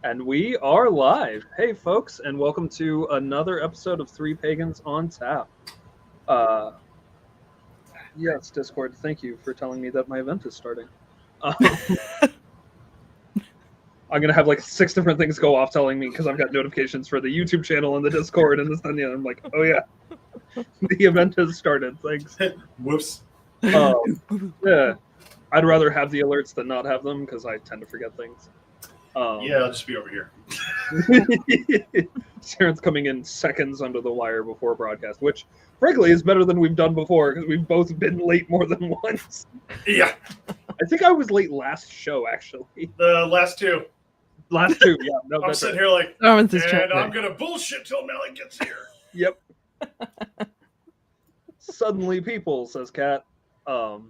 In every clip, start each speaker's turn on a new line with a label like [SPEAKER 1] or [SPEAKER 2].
[SPEAKER 1] And we are live. Hey, folks, and welcome to another episode of Three Pagans on Tap. Uh, yes, Discord, thank you for telling me that my event is starting. I'm going to have like 6 different things go off telling me because I've got notifications for the YouTube channel and the Discord and this and the other. I'm like, oh yeah, the event has started. Thanks.
[SPEAKER 2] Whoops.
[SPEAKER 1] Yeah, I'd rather have the alerts than not have them because I tend to forget things.
[SPEAKER 2] Yeah, I'll just be over here.
[SPEAKER 1] Sarenth's coming in seconds under the wire before broadcast, which, frankly, is better than we've done before because we've both been late more than once.
[SPEAKER 2] Yeah.
[SPEAKER 1] I think I was late last show, actually.
[SPEAKER 2] The last two.
[SPEAKER 1] Last two, yeah. No,
[SPEAKER 2] I'm
[SPEAKER 1] that's
[SPEAKER 2] sitting
[SPEAKER 1] right.
[SPEAKER 2] here like,
[SPEAKER 3] Oh,
[SPEAKER 2] and I'm going to bullshit till Maleck gets here.
[SPEAKER 1] Yep. Suddenly people, says Kat. All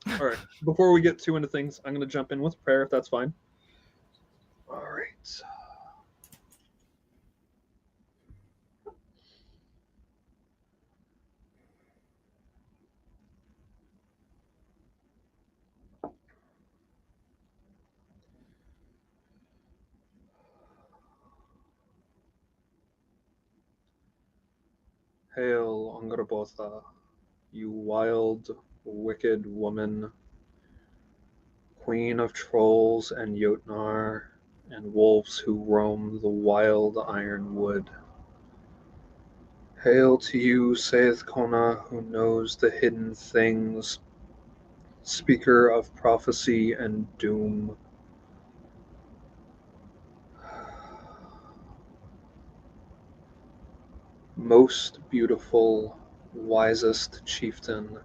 [SPEAKER 1] right. Before we get too into things, I'm going to jump in with prayer, if that's fine. All right. Hail, Angrabotha, you wild, wicked woman, queen of trolls and Jötnar, and wolves who roam the wild iron wood. Hail to you, saith Kona, who knows the hidden things, speaker of prophecy and doom. Most beautiful, wisest chieftain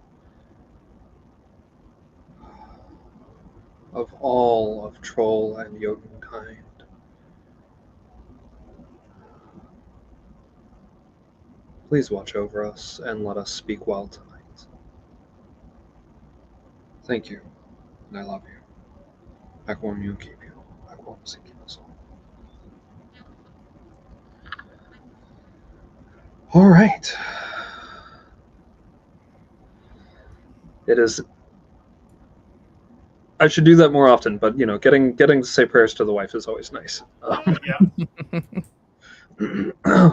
[SPEAKER 1] of all of troll and Jötunn kind. Please watch over us and let us speak well tonight. Thank you, and I love you. Back warm you keep you. Back warm keep us all. All right. It is. I should do that more often, but you know, getting to say prayers to the wife is always nice.
[SPEAKER 2] Yeah.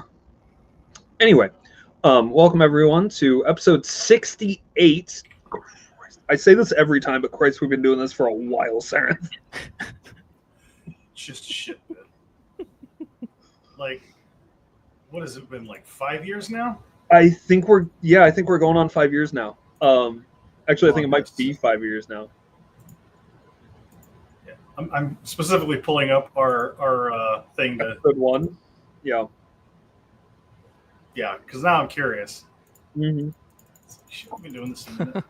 [SPEAKER 1] Anyway, welcome everyone to episode 68. I say this every time, but Christ, we've been doing this for a while, Sarenth.
[SPEAKER 2] Just shit, man. Like, what has it been, like 5 years now?
[SPEAKER 1] I think we're going on 5 years now. Actually, I think it might be 5 years now.
[SPEAKER 2] Yeah. I'm specifically pulling up our thing to
[SPEAKER 1] episode 1. Yeah.
[SPEAKER 2] Yeah, because now I'm curious.
[SPEAKER 1] Mm-hmm.
[SPEAKER 2] Shit, I've been doing this in a minute.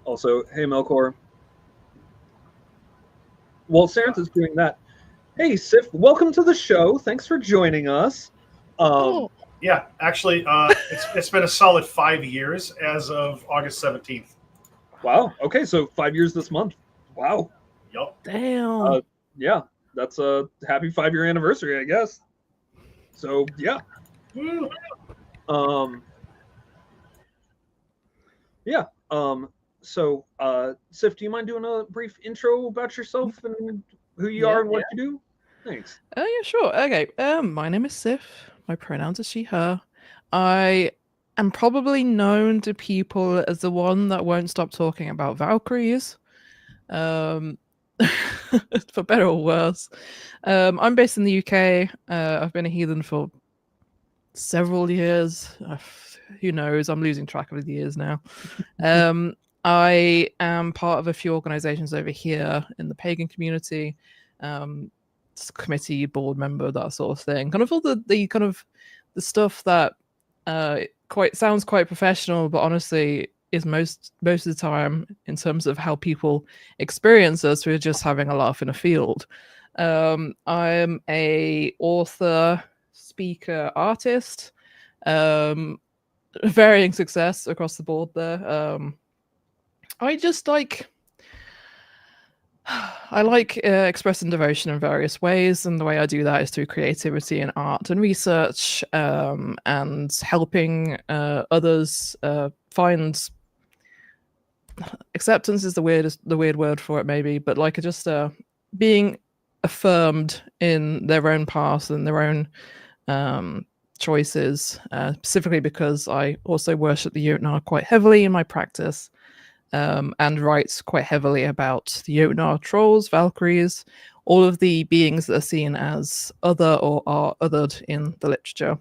[SPEAKER 1] Also, hey Melkor. While Sarenth is doing that, hey Sif, welcome to the show. Thanks for joining us.
[SPEAKER 2] Yeah, actually, it's been a solid 5 years as of August 17th.
[SPEAKER 1] Wow. Okay, so 5 years this month. Wow.
[SPEAKER 2] Yup.
[SPEAKER 3] Damn.
[SPEAKER 1] Yeah, that's a happy 5-year anniversary, I guess. So yeah.
[SPEAKER 2] Woo.
[SPEAKER 1] Yeah. So, Sif, do you mind doing a brief intro about yourself and who you are and what you do? Thanks.
[SPEAKER 3] Oh, yeah, sure. Okay. My name is Sif. My pronouns are she, her. I am probably known to people as the one that won't stop talking about Valkyries. For better or worse. I'm based in the UK. I've been a heathen for several years. Who knows? I'm losing track of the years now. I am part of a few organizations over here in the pagan community, committee, board member, that sort of thing. Kind of all the kind of the stuff that sounds quite professional, but honestly is most of the time in terms of how people experience us, we're just having a laugh in a field. I'm a author, speaker, artist, varying success across the board there. I just like expressing devotion in various ways, and the way I do that is through creativity and art and research, and helping others find acceptance is the weird word for it, maybe, but like just being affirmed in their own path and their own choices, specifically because I also worship the Jötnar quite heavily in my practice, and write quite heavily about the Jötnar trolls, Valkyries, all of the beings that are seen as other or are othered in the literature.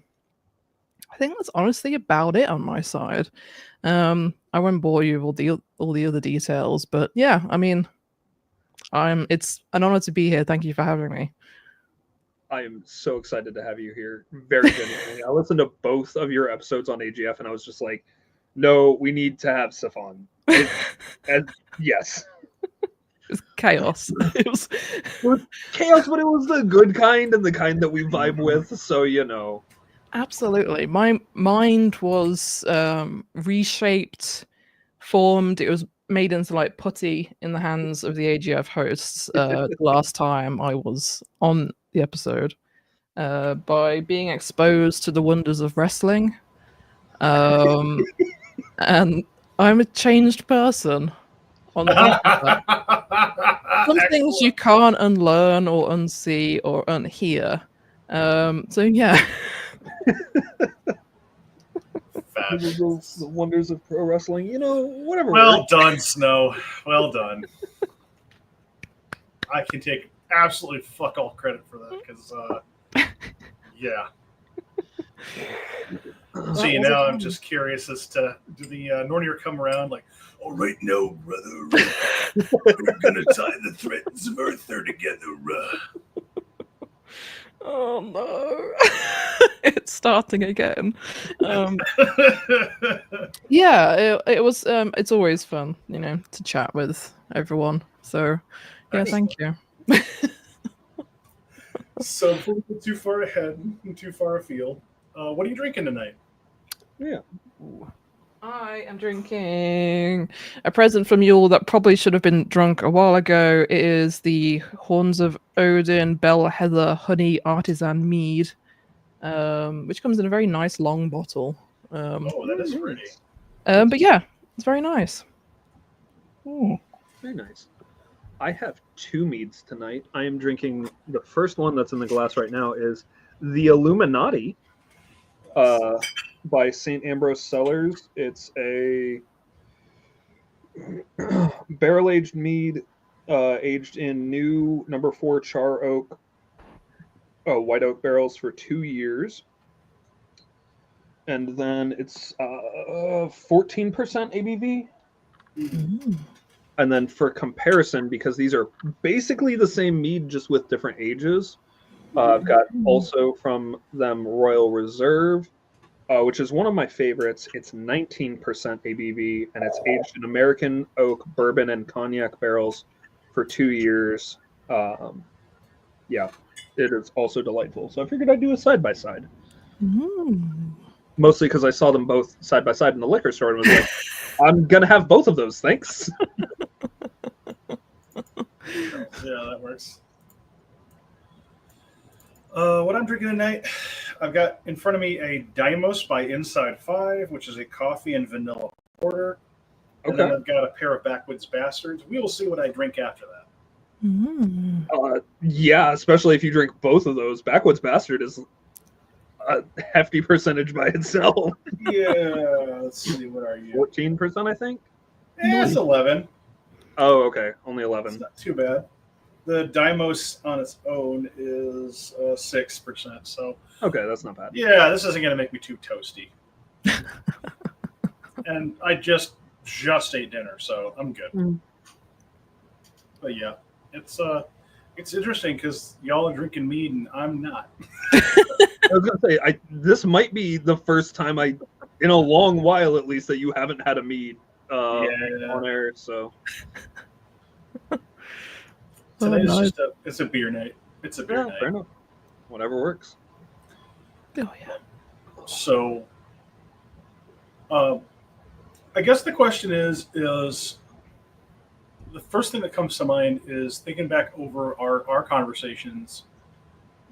[SPEAKER 3] I think that's honestly about it on my side. I won't bore you with all the other details, but yeah, I mean, it's an honor to be here. Thank you for having me.
[SPEAKER 1] I am so excited to have you here. Very genuinely. I listened to both of your episodes on AGF, and I was just like, no, we need to have Sif on. Yes.
[SPEAKER 3] It's chaos. It was
[SPEAKER 1] chaos, but it was the good kind and the kind that we vibe with. So,
[SPEAKER 3] Absolutely. My mind was reshaped, formed. It was made into like putty in the hands of the AGF hosts the last time I was on the episode, by being exposed to the wonders of wrestling. And I'm a changed person on the back of that. Some things you can't unlearn or unsee or unhear. So yeah.
[SPEAKER 1] The wonders of pro wrestling, whatever.
[SPEAKER 2] Well done, Snow. Well done. I can take absolutely fuck all credit for that because, yeah. See, now I'm just curious as to do the Nornir come around like, all right, now, brother, we're gonna tie the threads of Earther together.
[SPEAKER 3] Oh no, it's starting again. Yeah, it was. It's always fun, to chat with everyone. So, yeah, thank you.
[SPEAKER 2] So, too far ahead and too far afield. What are you drinking tonight?
[SPEAKER 1] Yeah.
[SPEAKER 3] Ooh. I am drinking a present from Yule that probably should have been drunk a while ago. It is the Horns of Odin Bell Heather Honey Artisan Mead, which comes in a very nice long bottle.
[SPEAKER 2] That is pretty.
[SPEAKER 3] But yeah, it's very nice.
[SPEAKER 1] Ooh, very nice. I have two meads tonight. I am drinking the first one that's in the glass right now is the Illuminati. By St. Ambrose Cellars. It's a barrel-aged mead aged in new number 4 white oak barrels for 2 years. And then it's 14% ABV.
[SPEAKER 3] Mm-hmm.
[SPEAKER 1] And then for comparison, because these are basically the same mead, just with different ages, I've got also from them Royal Reserve, which is one of my favorites. It's 19% ABV, and it's aged in American oak, bourbon, and cognac barrels for 2 years. Yeah, it is also delightful. So I figured I'd do a side-by-side.
[SPEAKER 3] Mm-hmm.
[SPEAKER 1] Mostly because I saw them both side-by-side in the liquor store and was like, I'm going to have both of those, thanks.
[SPEAKER 2] Yeah, that works. What I'm drinking tonight, I've got in front of me a Dymos by Inside 5, which is a coffee and vanilla porter. And then I've got a pair of Backwoods Bastards. We will see what I drink after that.
[SPEAKER 3] Mm-hmm.
[SPEAKER 1] Yeah, especially if you drink both of those. Backwoods Bastard is a hefty percentage by itself.
[SPEAKER 2] Yeah, let's see, what are you?
[SPEAKER 1] 14%, I think?
[SPEAKER 2] Yeah, it's 11.
[SPEAKER 1] Oh, okay. Only 11.
[SPEAKER 2] It's not too bad. The Dymos on its own is 6%. So
[SPEAKER 1] okay, that's not bad.
[SPEAKER 2] Yeah, this isn't going to make me too toasty. And I just ate dinner, so I'm good.
[SPEAKER 3] Mm.
[SPEAKER 2] But yeah, it's interesting because y'all are drinking mead and I'm not.
[SPEAKER 1] I was gonna say, this might be the first time in a long while at least, that you haven't had a mead on air. So
[SPEAKER 2] today's it's a beer night. It's a beer night.
[SPEAKER 1] Fair enough. Whatever works.
[SPEAKER 3] Oh yeah.
[SPEAKER 2] So, I guess the question is the first thing that comes to mind is thinking back over our conversations.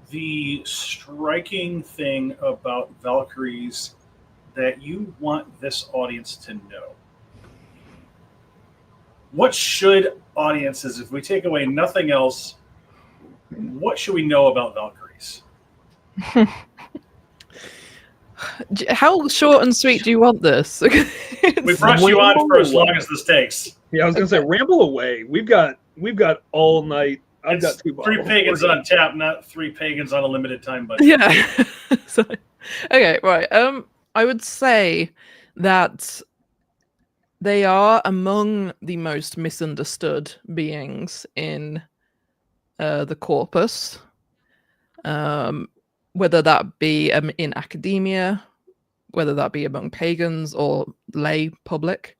[SPEAKER 2] The striking thing about Valkyries that you want this audience to know. What should audiences, if we take away nothing else, what should we know about Valkyries?
[SPEAKER 3] How short and sweet do you want this?
[SPEAKER 2] We brought you on for as long as this takes.
[SPEAKER 1] Yeah, I was gonna say ramble away. We've got all night. I've got 2 bottles.
[SPEAKER 2] 3 pagans on tap, not 3 pagans on a limited time budget.
[SPEAKER 3] Yeah. So, okay, right. I would say that they are among the most misunderstood beings in the corpus, whether that be in academia, whether that be among pagans or lay public.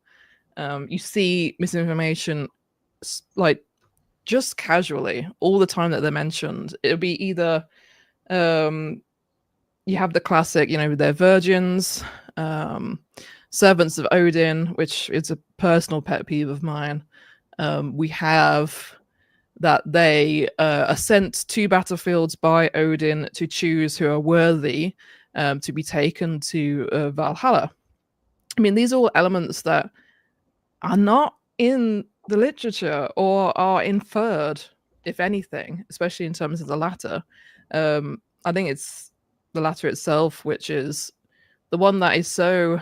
[SPEAKER 3] You see misinformation like just casually all the time that they're mentioned. It'll be either you have the classic, they're virgins, servants of Odin, which is a personal pet peeve of mine. We have that they are sent to battlefields by Odin to choose who are worthy to be taken to Valhalla. I mean, these are all elements that are not in the literature or are inferred, if anything, especially in terms of the latter. I think it's the latter itself, which is the one that is so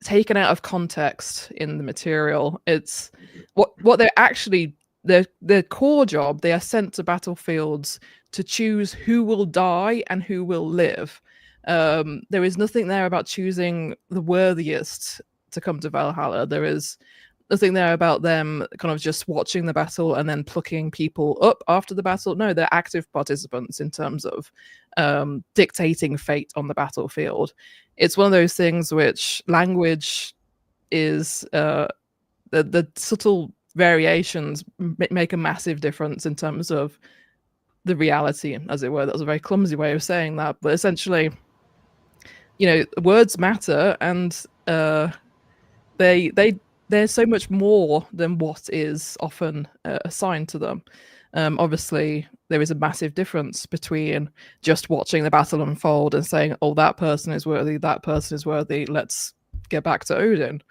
[SPEAKER 3] taken out of context in the material. It's what they're actually their core job. They are sent to battlefields to choose who will die and who will live. There is nothing there about choosing the worthiest to come to Valhalla. There is nothing there about them kind of just watching the battle and then plucking people up after the battle. No, they're active participants in terms of dictating fate on the battlefield. It's one of those things which language is the subtle variations make a massive difference in terms of the reality, as it were. That was a very clumsy way of saying that, but essentially, words matter, and they're so much more than what is often assigned to them. Obviously, there is a massive difference between just watching the battle unfold and saying, "Oh, that person is worthy, that person is worthy. Let's get back to Odin."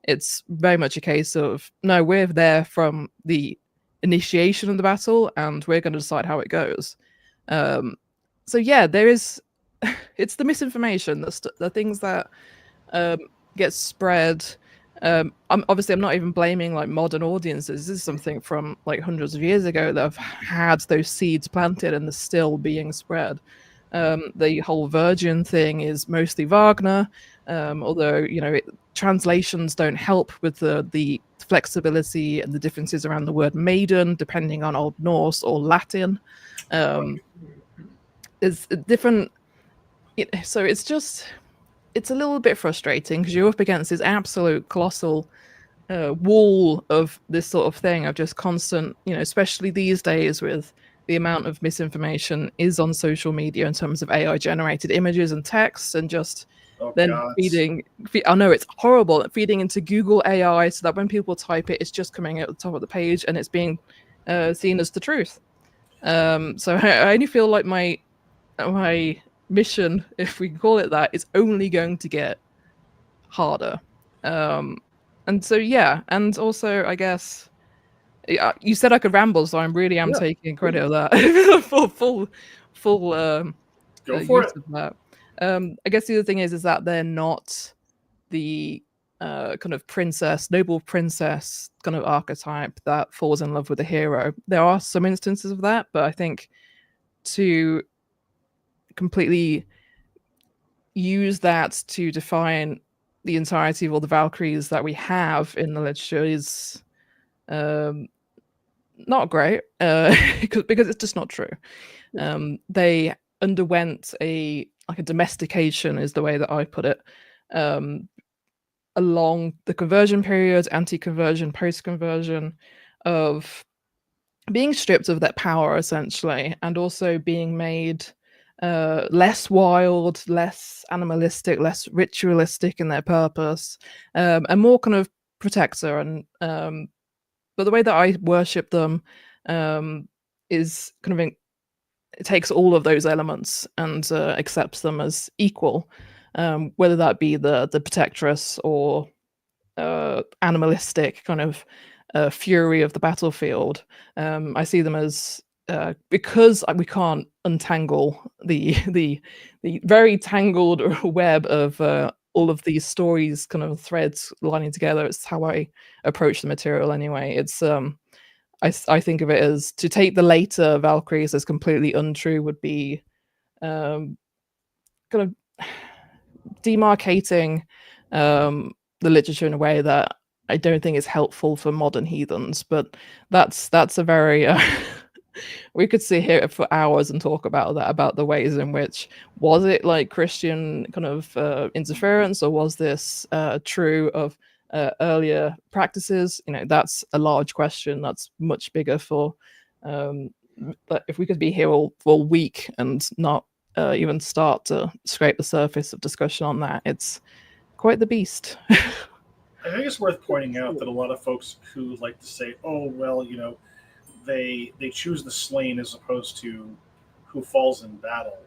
[SPEAKER 3] It's very much a case of, no, we're there from the initiation of the battle, and we're going to decide how it goes. So yeah, there is. It's the misinformation, the things that get spread. I'm not even blaming like modern audiences. This is something from like hundreds of years ago that have had those seeds planted and they're still being spread. The whole virgin thing is mostly Wagner, although translations don't help with the flexibility and the differences around the word maiden, depending on Old Norse or Latin. It's different. So it's a little bit frustrating because you're up against this absolute colossal wall of this sort of thing, of just constant, especially these days with the amount of misinformation is on social media in terms of AI generated images and texts, and just feeding. I know it's horrible, feeding into Google AI so that when people type it, it's just coming at the top of the page and it's being seen as the truth. So I only feel like my mission, if we can call it that, is only going to get harder. And so yeah, and also I guess you said I could ramble, so I really am taking credit of that. full
[SPEAKER 2] Go for it.
[SPEAKER 3] Of that. I guess the other thing is that they're not the kind of noble princess kind of archetype that falls in love with a hero. There are some instances of that, but I think to completely use that to define the entirety of all the Valkyries that we have in the literature is not great, because it's just not true. They underwent a domestication, is the way that I put it, along the conversion period, anti-conversion, post-conversion, of being stripped of that power essentially, and also being made less wild, less animalistic, less ritualistic in their purpose, and more kind of protector. And but the way that I worship them is kind of it takes all of those elements and accepts them as equal, whether that be the protectress or animalistic kind of fury of the battlefield. I see them as because we can't untangle the very tangled web of all of these stories, kind of threads lining together. It's how I approach the material anyway. It's I think of it as to take the later Valkyries as completely untrue would be kind of demarcating the literature in a way that I don't think is helpful for modern heathens. But that's a very we could sit here for hours and talk about that, about the ways in which was it like Christian kind of interference, or was this true of earlier practices? You know, that's a large question. That's much bigger for. But if we could be here all week and not even start to scrape the surface of discussion on that, it's quite the beast.
[SPEAKER 2] I think it's worth pointing out that a lot of folks who like to say, "Oh, well, you know, they choose the slain as opposed to who falls in battle,"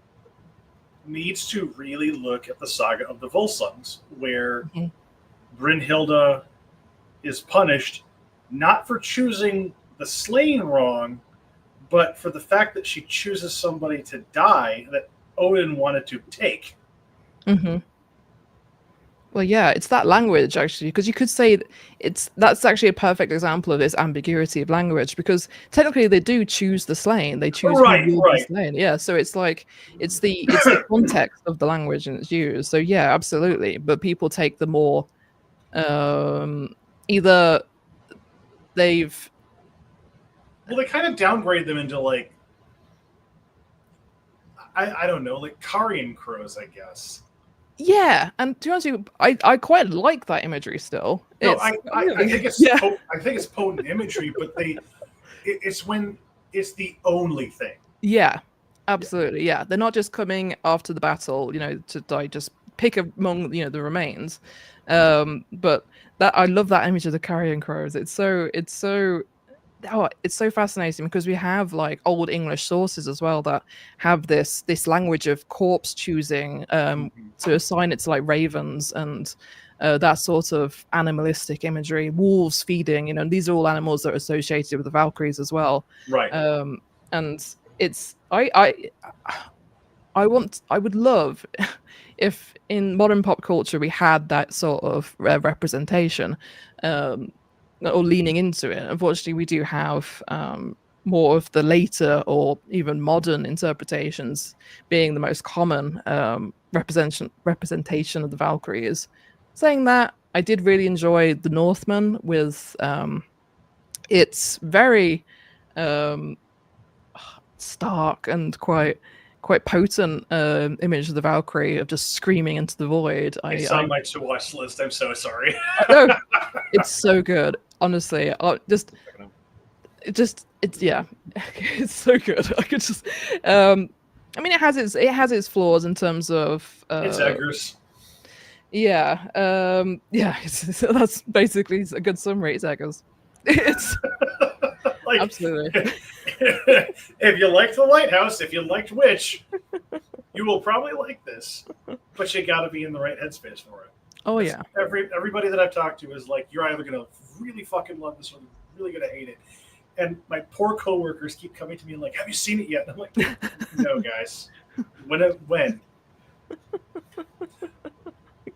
[SPEAKER 2] needs to really look at the saga of the Volsungs, where Brynhilde is punished not for choosing the slain wrong, but for the fact that she chooses somebody to die that Odin wanted to take.
[SPEAKER 3] Mm-hmm. Well, yeah, it's that language actually, because you could say that's actually a perfect example of this ambiguity of language, because technically they do choose the slain, they choose
[SPEAKER 2] Right,
[SPEAKER 3] who will
[SPEAKER 2] right.
[SPEAKER 3] be slain. Yeah, so it's like it's the context of the language and its used. So yeah, absolutely. But people take the more either they've
[SPEAKER 2] Well, they kind of downgrade them into like I don't know, like carrion crows, I guess.
[SPEAKER 3] yeah, and to be honest with you, I quite like that imagery still.
[SPEAKER 2] No, I think it's
[SPEAKER 3] yeah.
[SPEAKER 2] I think it's potent imagery, but it's when it's the only thing.
[SPEAKER 3] Yeah, absolutely. Yeah, they're not just coming after the battle, you know, to die. Just pick among the remains. But that I love that image of the carrion crows. It's so fascinating, because we have like old English sources as well that have this language of corpse choosing to assign it to like ravens and that sort of animalistic imagery, wolves feeding. You know, and these are all animals that are associated with the Valkyries as well.
[SPEAKER 2] Right.
[SPEAKER 3] And it's I would love if in modern pop culture we had that sort of representation, or leaning into it. Unfortunately, we do have more of the later or even modern interpretations being the most common representation of the Valkyries. Saying that, I did really enjoy the Northman with its very stark and quite potent image of the Valkyrie of just screaming into the void.
[SPEAKER 2] It's on my to watch list. I'm so sorry.
[SPEAKER 3] No, it's so good. Honestly, it's yeah, it's so good. I could just, I mean, it has its flaws in terms of
[SPEAKER 2] it's Eggers.
[SPEAKER 3] Yeah, yeah. That's basically a good summary. It's Eggers. It's
[SPEAKER 2] like,
[SPEAKER 3] absolutely.
[SPEAKER 2] If you liked The Lighthouse, if you liked Witch, you will probably like this. But you got to be in the right headspace for it.
[SPEAKER 3] Oh yeah.
[SPEAKER 2] Everybody that I've talked to is like, you're either gonna really fucking love this or you're really gonna hate it. And my poor coworkers keep coming to me and like, have you seen it yet? And I'm like, no, guys. When?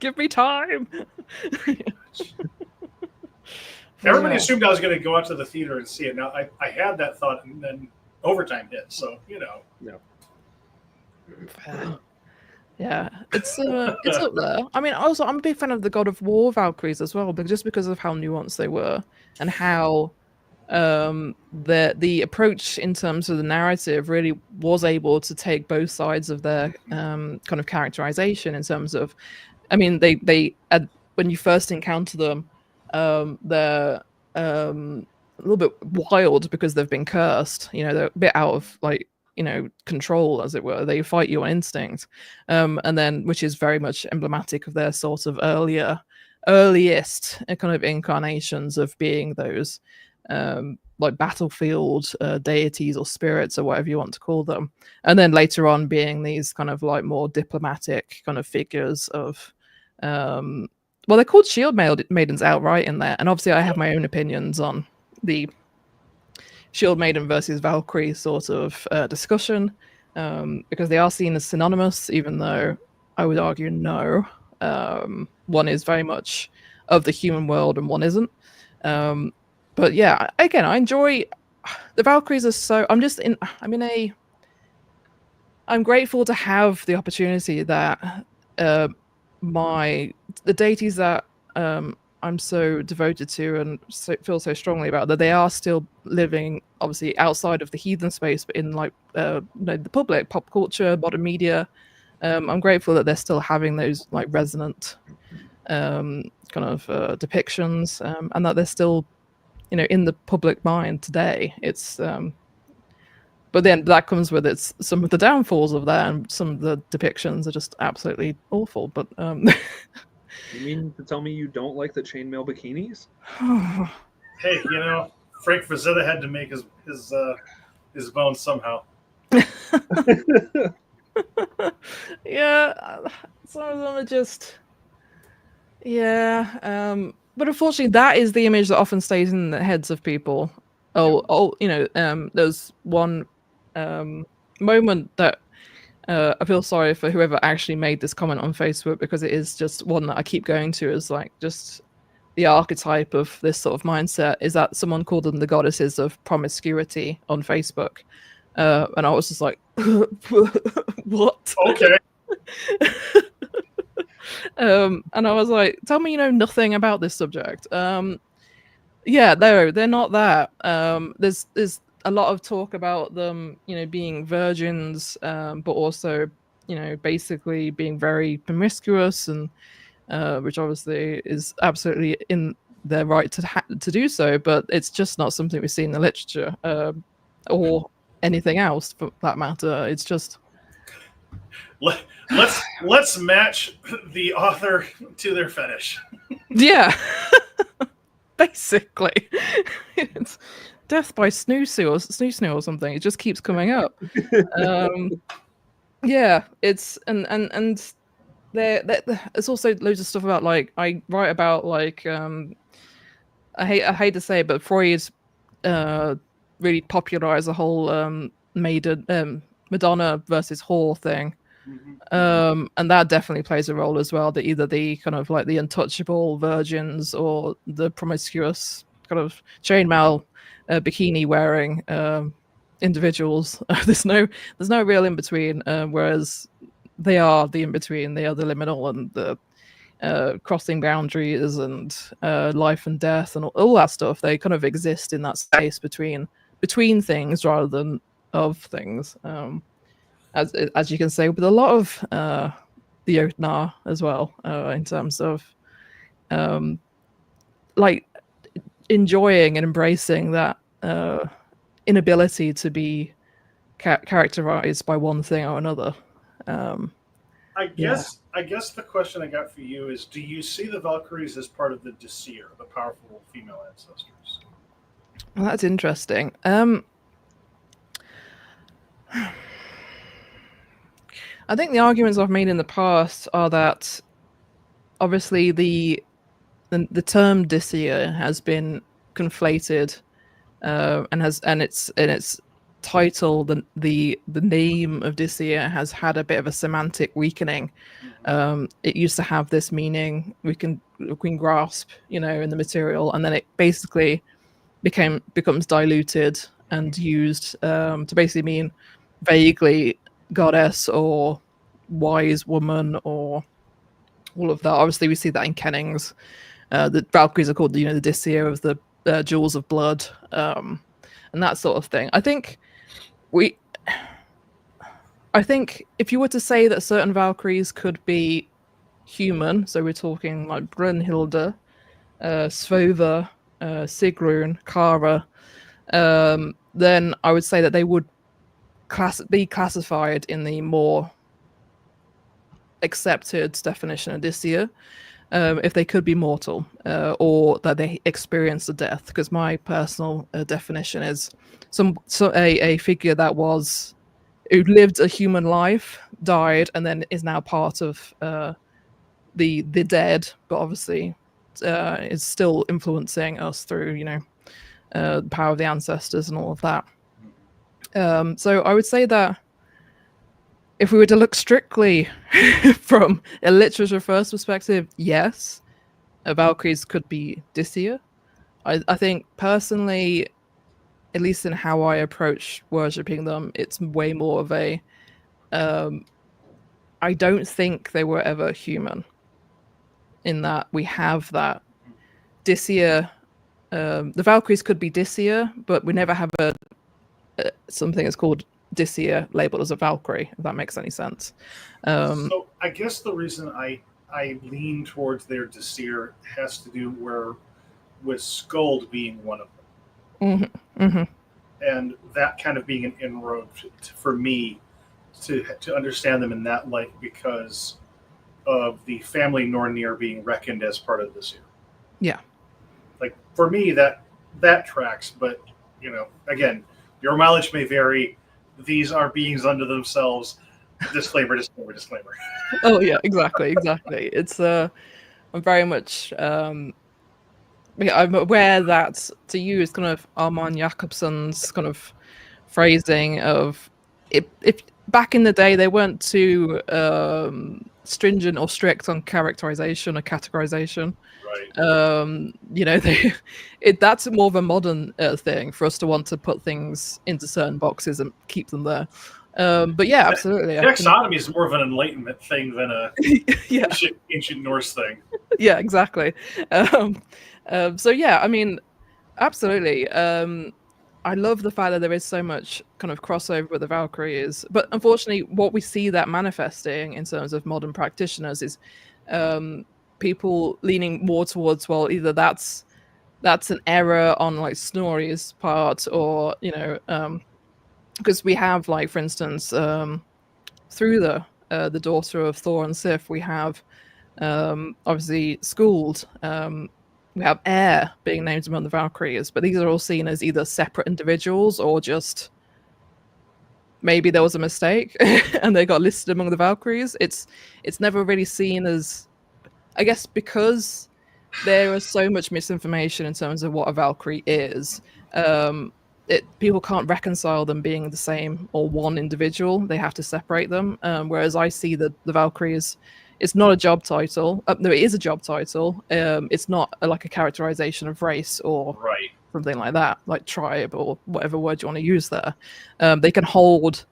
[SPEAKER 3] Give me time.
[SPEAKER 2] Everybody assumed I was going to go out to the theater and see it. Now, I had that thought, and then overtime hit. So,
[SPEAKER 1] Yeah.
[SPEAKER 3] Yeah, it's up there. I mean, also I'm a big fan of the God of War Valkyries as well, but just because of how nuanced they were and how the approach in terms of the narrative really was able to take both sides of their kind of characterization in terms of, I mean, they when you first encounter them, they're a little bit wild because they've been cursed. You know, they're a bit out of like, control, as it were. They fight you on instinct, and then, which is very much emblematic of their sort of earliest kind of incarnations of being those like battlefield deities or spirits or whatever you want to call them, and then later on being these kind of like more diplomatic kind of figures of well, they're called shield maidens outright in there, and obviously I have my own opinions on the Shield Maiden versus Valkyrie sort of discussion, because they are seen as synonymous, even though I would argue no. One is very much of the human world and one isn't. But yeah, again, I enjoy the Valkyries. Are so I'm grateful to have the opportunity that the deities that I'm so devoted to and feel so strongly about, that they are still living, obviously outside of the heathen space, but in like the public pop culture, modern media. I'm grateful that they're still having those like resonant kind of depictions, and that they're still, in the public mind today. It's but then that comes with some of the downfalls of that, and some of the depictions are just absolutely awful. But
[SPEAKER 1] You mean to tell me you don't like the chainmail bikinis?
[SPEAKER 2] Hey, Frank Frazetta had to make his bones somehow.
[SPEAKER 3] Yeah, some of them are just, yeah. But unfortunately, that is the image that often stays in the heads of people. There's one moment that I feel sorry for whoever actually made this comment on Facebook, because it is just one that I keep going to as like just the archetype of this sort of mindset. Is that someone called them the goddesses of promiscuity on Facebook, and I was just like, what?
[SPEAKER 2] Okay.
[SPEAKER 3] And I was like, tell me you know nothing about this subject. Yeah, they're not that. There's a lot of talk about them, being virgins, but also, basically being very promiscuous, and which obviously is absolutely in their right to do so. But it's just not something we see in the literature, or anything else for that matter. It's just
[SPEAKER 2] let's match the author to their fetish.
[SPEAKER 3] Yeah. Basically, it's death by snoo or something. It just keeps coming up. Yeah, it's and there there's also loads of stuff about, like, I write about, like, I hate to say it, but Freud really popularized the whole Madonna versus whore thing. And that definitely plays a role as well, that either the kind of like the untouchable virgins or the promiscuous kind of chainmail bikini wearing individuals. There's no real in between, whereas they are the in between. They are the liminal and the crossing boundaries and life and death and all that stuff. They kind of exist in that space between things rather than of things. As you can say, with a lot of the Jötnar as well, in terms of like enjoying and embracing that inability to be characterized by one thing or another.
[SPEAKER 2] I guess the question I got for you is: do you see the Valkyries as part of the Disir, the powerful female ancestors?
[SPEAKER 3] Well, that's interesting. I think the arguments I've made in the past are that obviously the term Disir has been conflated, and its title, the name of Disir, has had a bit of a semantic weakening. It used to have this meaning we can grasp, in the material, and then it basically becomes diluted and used to basically mean vaguely goddess or wise woman or all of that. Obviously, we see that in Kennings. The Valkyries are called, the Disir of the jewels of blood, and that sort of thing. I think if you were to say that certain Valkyries could be human, so we're talking like Brunhilde, Svava, Sigrun, Kara, then I would say that they would be classified in the more accepted definition of Disir, if they could be mortal, or that they experience a death. Because my personal definition is a figure who lived a human life, died, and then is now part of the dead, but obviously is still influencing us through the power of the ancestors and all of that. So I would say that if we were to look strictly from a literature first perspective, yes, Valkyries could be Disia. I think personally, at least in how I approach worshipping them, it's way more of a I don't think they were ever human, in that we have that Disia. The Valkyries could be Disia, but we never have something that's called Disia labeled as a Valkyrie, if that makes any sense.
[SPEAKER 2] So I guess the reason I lean towards their Disir has to do with Skuld being one of them. And that kind of being an inroad for me to understand them in that light, because of the family Nornir being reckoned as part of this year.
[SPEAKER 3] Yeah.
[SPEAKER 2] Like, for me, that tracks, but, again, your mileage may vary. These are beings unto themselves. Disclaimer.
[SPEAKER 3] Oh yeah, exactly. It's I'm very much I'm aware that, to use kind of Armand Jakobsen's kind of phrasing of, if back in the day they weren't too stringent or strict on characterization or categorization.
[SPEAKER 2] Right.
[SPEAKER 3] That's more of a modern thing for us to want to put things into certain boxes and keep them there. But yeah, absolutely.
[SPEAKER 2] Taxonomy is more of an Enlightenment thing than a
[SPEAKER 3] yeah.
[SPEAKER 2] ancient Norse thing.
[SPEAKER 3] Yeah, exactly. So yeah, I mean, absolutely. I love the fact that there is so much kind of crossover with the Valkyries, but unfortunately, what we see that manifesting in terms of modern practitioners is people leaning more towards, well, either that's an error on like Snorri's part, or because we have, like, for instance, through the daughter of Thor and Sif, we have obviously Skuld. We have Air being named among the Valkyries, but these are all seen as either separate individuals or just maybe there was a mistake and they got listed among the Valkyries. It's never really seen as, I guess, because there is so much misinformation in terms of what a Valkyrie is. People can't reconcile them being the same or one individual. They have to separate them. Whereas I see the Valkyries, it's not a job title. No, it is a job title. It's not like a characterization of race or something like that, like tribe or whatever word you want to use there. They can hold,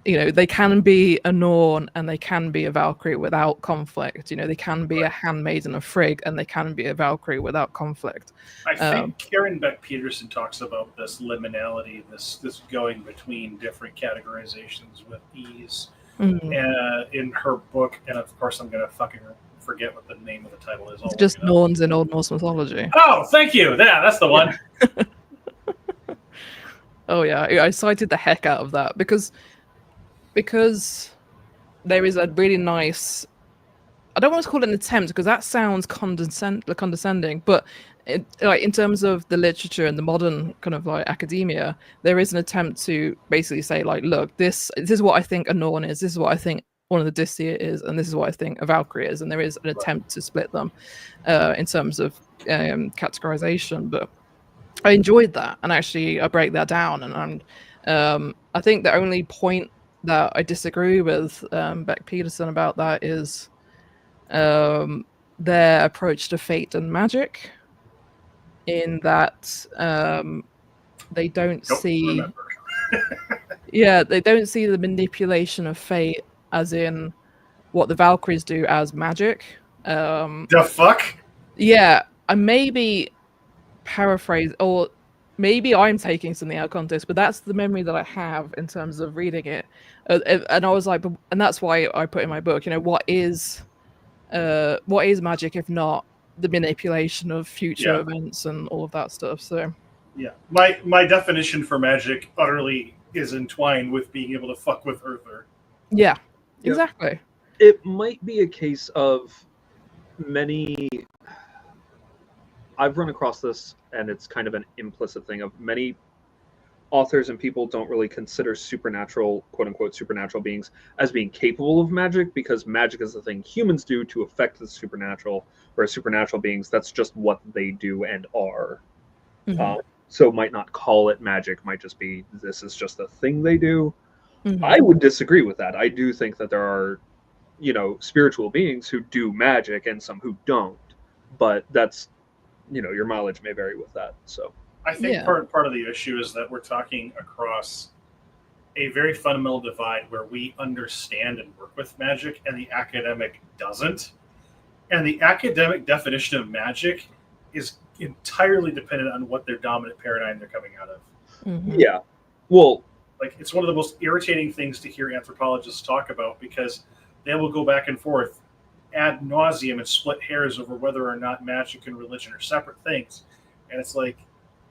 [SPEAKER 3] they can be a Norn and they can be a Valkyrie without conflict. They can be a handmaiden of Frigg and they can be a Valkyrie without conflict.
[SPEAKER 2] I think Karen Beck-Peterson talks about this liminality, this going between different categorizations with ease. In her book, and of course I'm going to fucking forget what the name of the title is.
[SPEAKER 3] It's just Norns in Old Norse mythology.
[SPEAKER 2] Oh, thank you. Yeah, that's the one.
[SPEAKER 3] Oh yeah, I cited the heck out of that because there is a really nice, I don't want to call it an attempt because that sounds condescending, but in terms of the literature and the modern kind of like academia, there is an attempt to basically say, like, look, this is what I think a Norn is, this is what I think one of the Disia is, and this is what I think a Valkyrie is, and there is an attempt to split them in terms of categorization. But I enjoyed that, and actually I break that down, and I think the only point that I disagree with Beck-Peterson about that is their approach to fate and magic, in that they don't see they don't see the manipulation of fate as in what the Valkyries do as magic.
[SPEAKER 2] The fuck?
[SPEAKER 3] Yeah, I maybe paraphrase, or maybe I'm taking something out of context, but that's the memory that I have in terms of reading it. And I was like, and that's why I put in my book, what is magic if not the manipulation of future events and all of that stuff? So
[SPEAKER 2] yeah, my definition for magic utterly is entwined with being able to fuck with Earther.
[SPEAKER 3] Yeah, exactly.
[SPEAKER 1] It might be a case of many, I've run across this, and it's kind of an implicit thing of many authors and people don't really consider supernatural, quote unquote, supernatural beings as being capable of magic, because magic is the thing humans do to affect the supernatural, whereas supernatural beings, that's just what they do and are. so might not call it magic, might just be this is just a thing they do.
[SPEAKER 3] Mhm.
[SPEAKER 1] I would disagree with that. I do think that there are, spiritual beings who do magic and some who don't, but that's, your mileage may vary with that. So
[SPEAKER 2] I think
[SPEAKER 3] Yeah.
[SPEAKER 2] part of the issue is that we're talking across a very fundamental divide where we understand and work with magic and the academic doesn't. And the academic definition of magic is entirely dependent on what their dominant paradigm they're coming out of.
[SPEAKER 3] Mhm.
[SPEAKER 1] yeah, well,
[SPEAKER 2] Like, it's one of the most irritating things to hear anthropologists talk about, because they will go back and forth ad nauseum and split hairs over whether or not magic and religion are separate things. And it's like,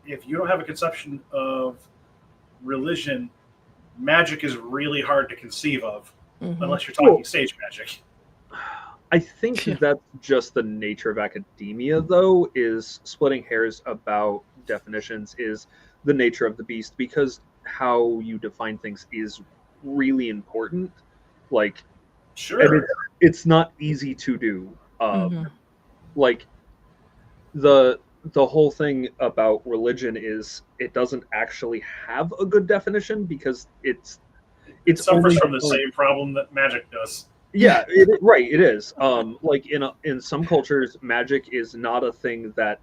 [SPEAKER 2] if you don't have a conception of religion, magic is really hard to conceive of,
[SPEAKER 3] Mhm.
[SPEAKER 2] unless you're talking stage magic.
[SPEAKER 1] I think
[SPEAKER 3] Yeah.
[SPEAKER 1] that's just the nature of academia, though, is splitting hairs about definitions is the nature of the beast, because how you define things is really important. Like, and
[SPEAKER 2] Sure.
[SPEAKER 1] it's not easy to do.
[SPEAKER 3] Mhm.
[SPEAKER 1] Like the whole thing about religion is it doesn't actually have a good definition, because
[SPEAKER 2] It
[SPEAKER 1] it's
[SPEAKER 2] suffers
[SPEAKER 1] only
[SPEAKER 2] from the same problem that magic does.
[SPEAKER 1] yeah, right, it is. Like in some cultures, magic is not a thing that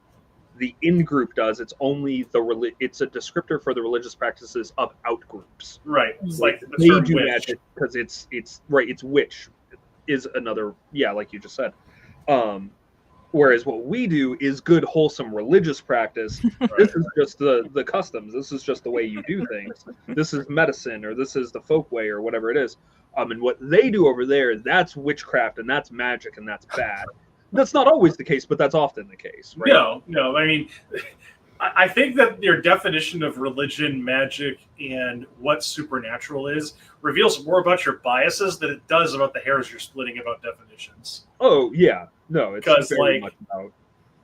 [SPEAKER 1] the in-group does. It's only it's a descriptor for the religious practices of out-groups.
[SPEAKER 2] Right. It's
[SPEAKER 1] Like,
[SPEAKER 2] like the
[SPEAKER 1] they
[SPEAKER 2] term
[SPEAKER 1] do
[SPEAKER 2] witch.
[SPEAKER 1] magic because it's right. It's witch is another, yeah, like you just said. Whereas what we do is good, wholesome religious practice.
[SPEAKER 2] Right.
[SPEAKER 1] This is just the customs. This is just the way you do things. This is medicine, or this is the folk way, or whatever it is. And what they do over there, that's witchcraft, and that's magic, and that's bad. That's not always the case, but that's often the case, right?
[SPEAKER 2] No. I mean, I think that your definition of religion, magic, and what supernatural is reveals more about your biases than it does about the hairs you're splitting about definitions.
[SPEAKER 1] Oh yeah, no, it's
[SPEAKER 2] 'Cause,
[SPEAKER 1] very
[SPEAKER 2] like,
[SPEAKER 1] much about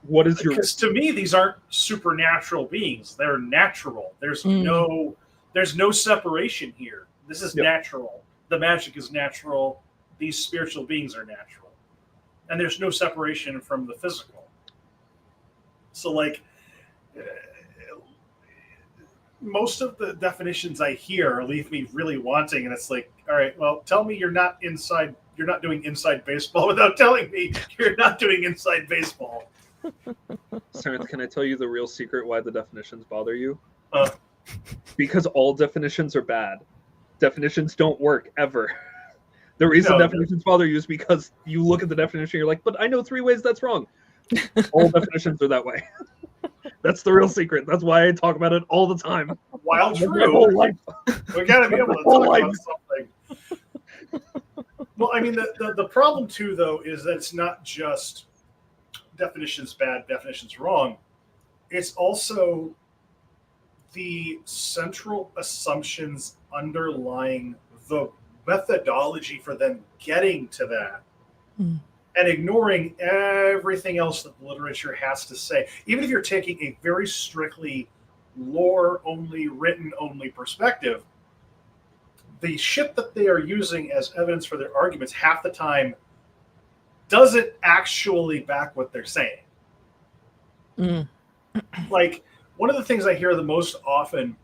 [SPEAKER 1] what is your.
[SPEAKER 2] Because to me, these aren't supernatural beings; they're natural. There's no separation here. This is
[SPEAKER 1] Yep.
[SPEAKER 2] natural. The magic is natural. These spiritual beings are natural, and there's no separation from the physical. So, like, most of the definitions I hear leave me really wanting, and it's like, all right, well, tell me you're not doing inside baseball without telling me you're not doing inside baseball.
[SPEAKER 1] Sarenth, can I tell you the real secret why the definitions bother you?
[SPEAKER 2] Uh.
[SPEAKER 1] Because all definitions are bad. Definitions don't work ever. The reason
[SPEAKER 2] No.
[SPEAKER 1] definitions bother you is because you look at the definition, you're like, but I know 3 ways that's wrong. All definitions are that way. That's the real secret. That's why I talk about it all the time.
[SPEAKER 2] While
[SPEAKER 1] My
[SPEAKER 2] true,
[SPEAKER 1] whole life.
[SPEAKER 2] we got to be able to
[SPEAKER 1] Whole
[SPEAKER 2] talk
[SPEAKER 1] life.
[SPEAKER 2] about something. Well, I mean, the problem too, though, is that it's not just definitions bad, definitions wrong. It's also the central assumptions underlying the methodology for them getting to that, and ignoring everything else that the literature has to say. Even if you're taking a very strictly lore-only, written-only perspective, the shit that they are using as evidence for their arguments half the time doesn't actually back what they're saying. Like, one of the things I hear the most often,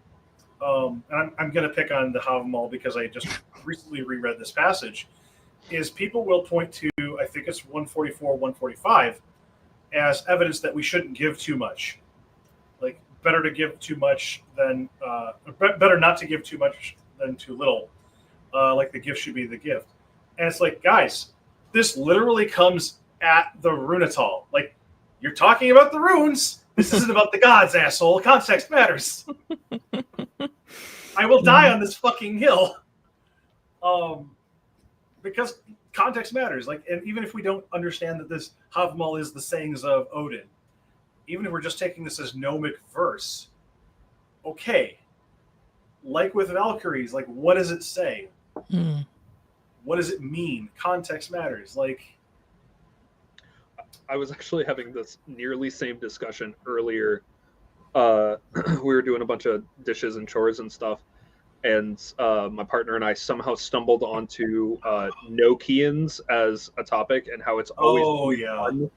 [SPEAKER 2] and I'm going to pick on the Havamal because I just recently reread this passage, is people will point to, I think it's 144, 145, as evidence that we shouldn't give too much. Like, better to give too much than, better not to give too much than too little. Like, the gift should be the gift. And it's like, guys, this literally comes at the Runetal. Like, you're talking about the runes. This isn't about the gods, asshole. Context matters. I will die on this fucking hill. Because context matters. Like, and even if we don't understand that this Havamal is the sayings of Odin, even if we're just taking this as gnomic verse, okay. Like with Valkyries, like, what does it say? What does it mean? Context matters. Like,
[SPEAKER 1] I was actually having this nearly same discussion earlier. We were doing a bunch of dishes and chores and stuff, and my partner and I somehow stumbled onto Nokians as a topic, and how it's always fun.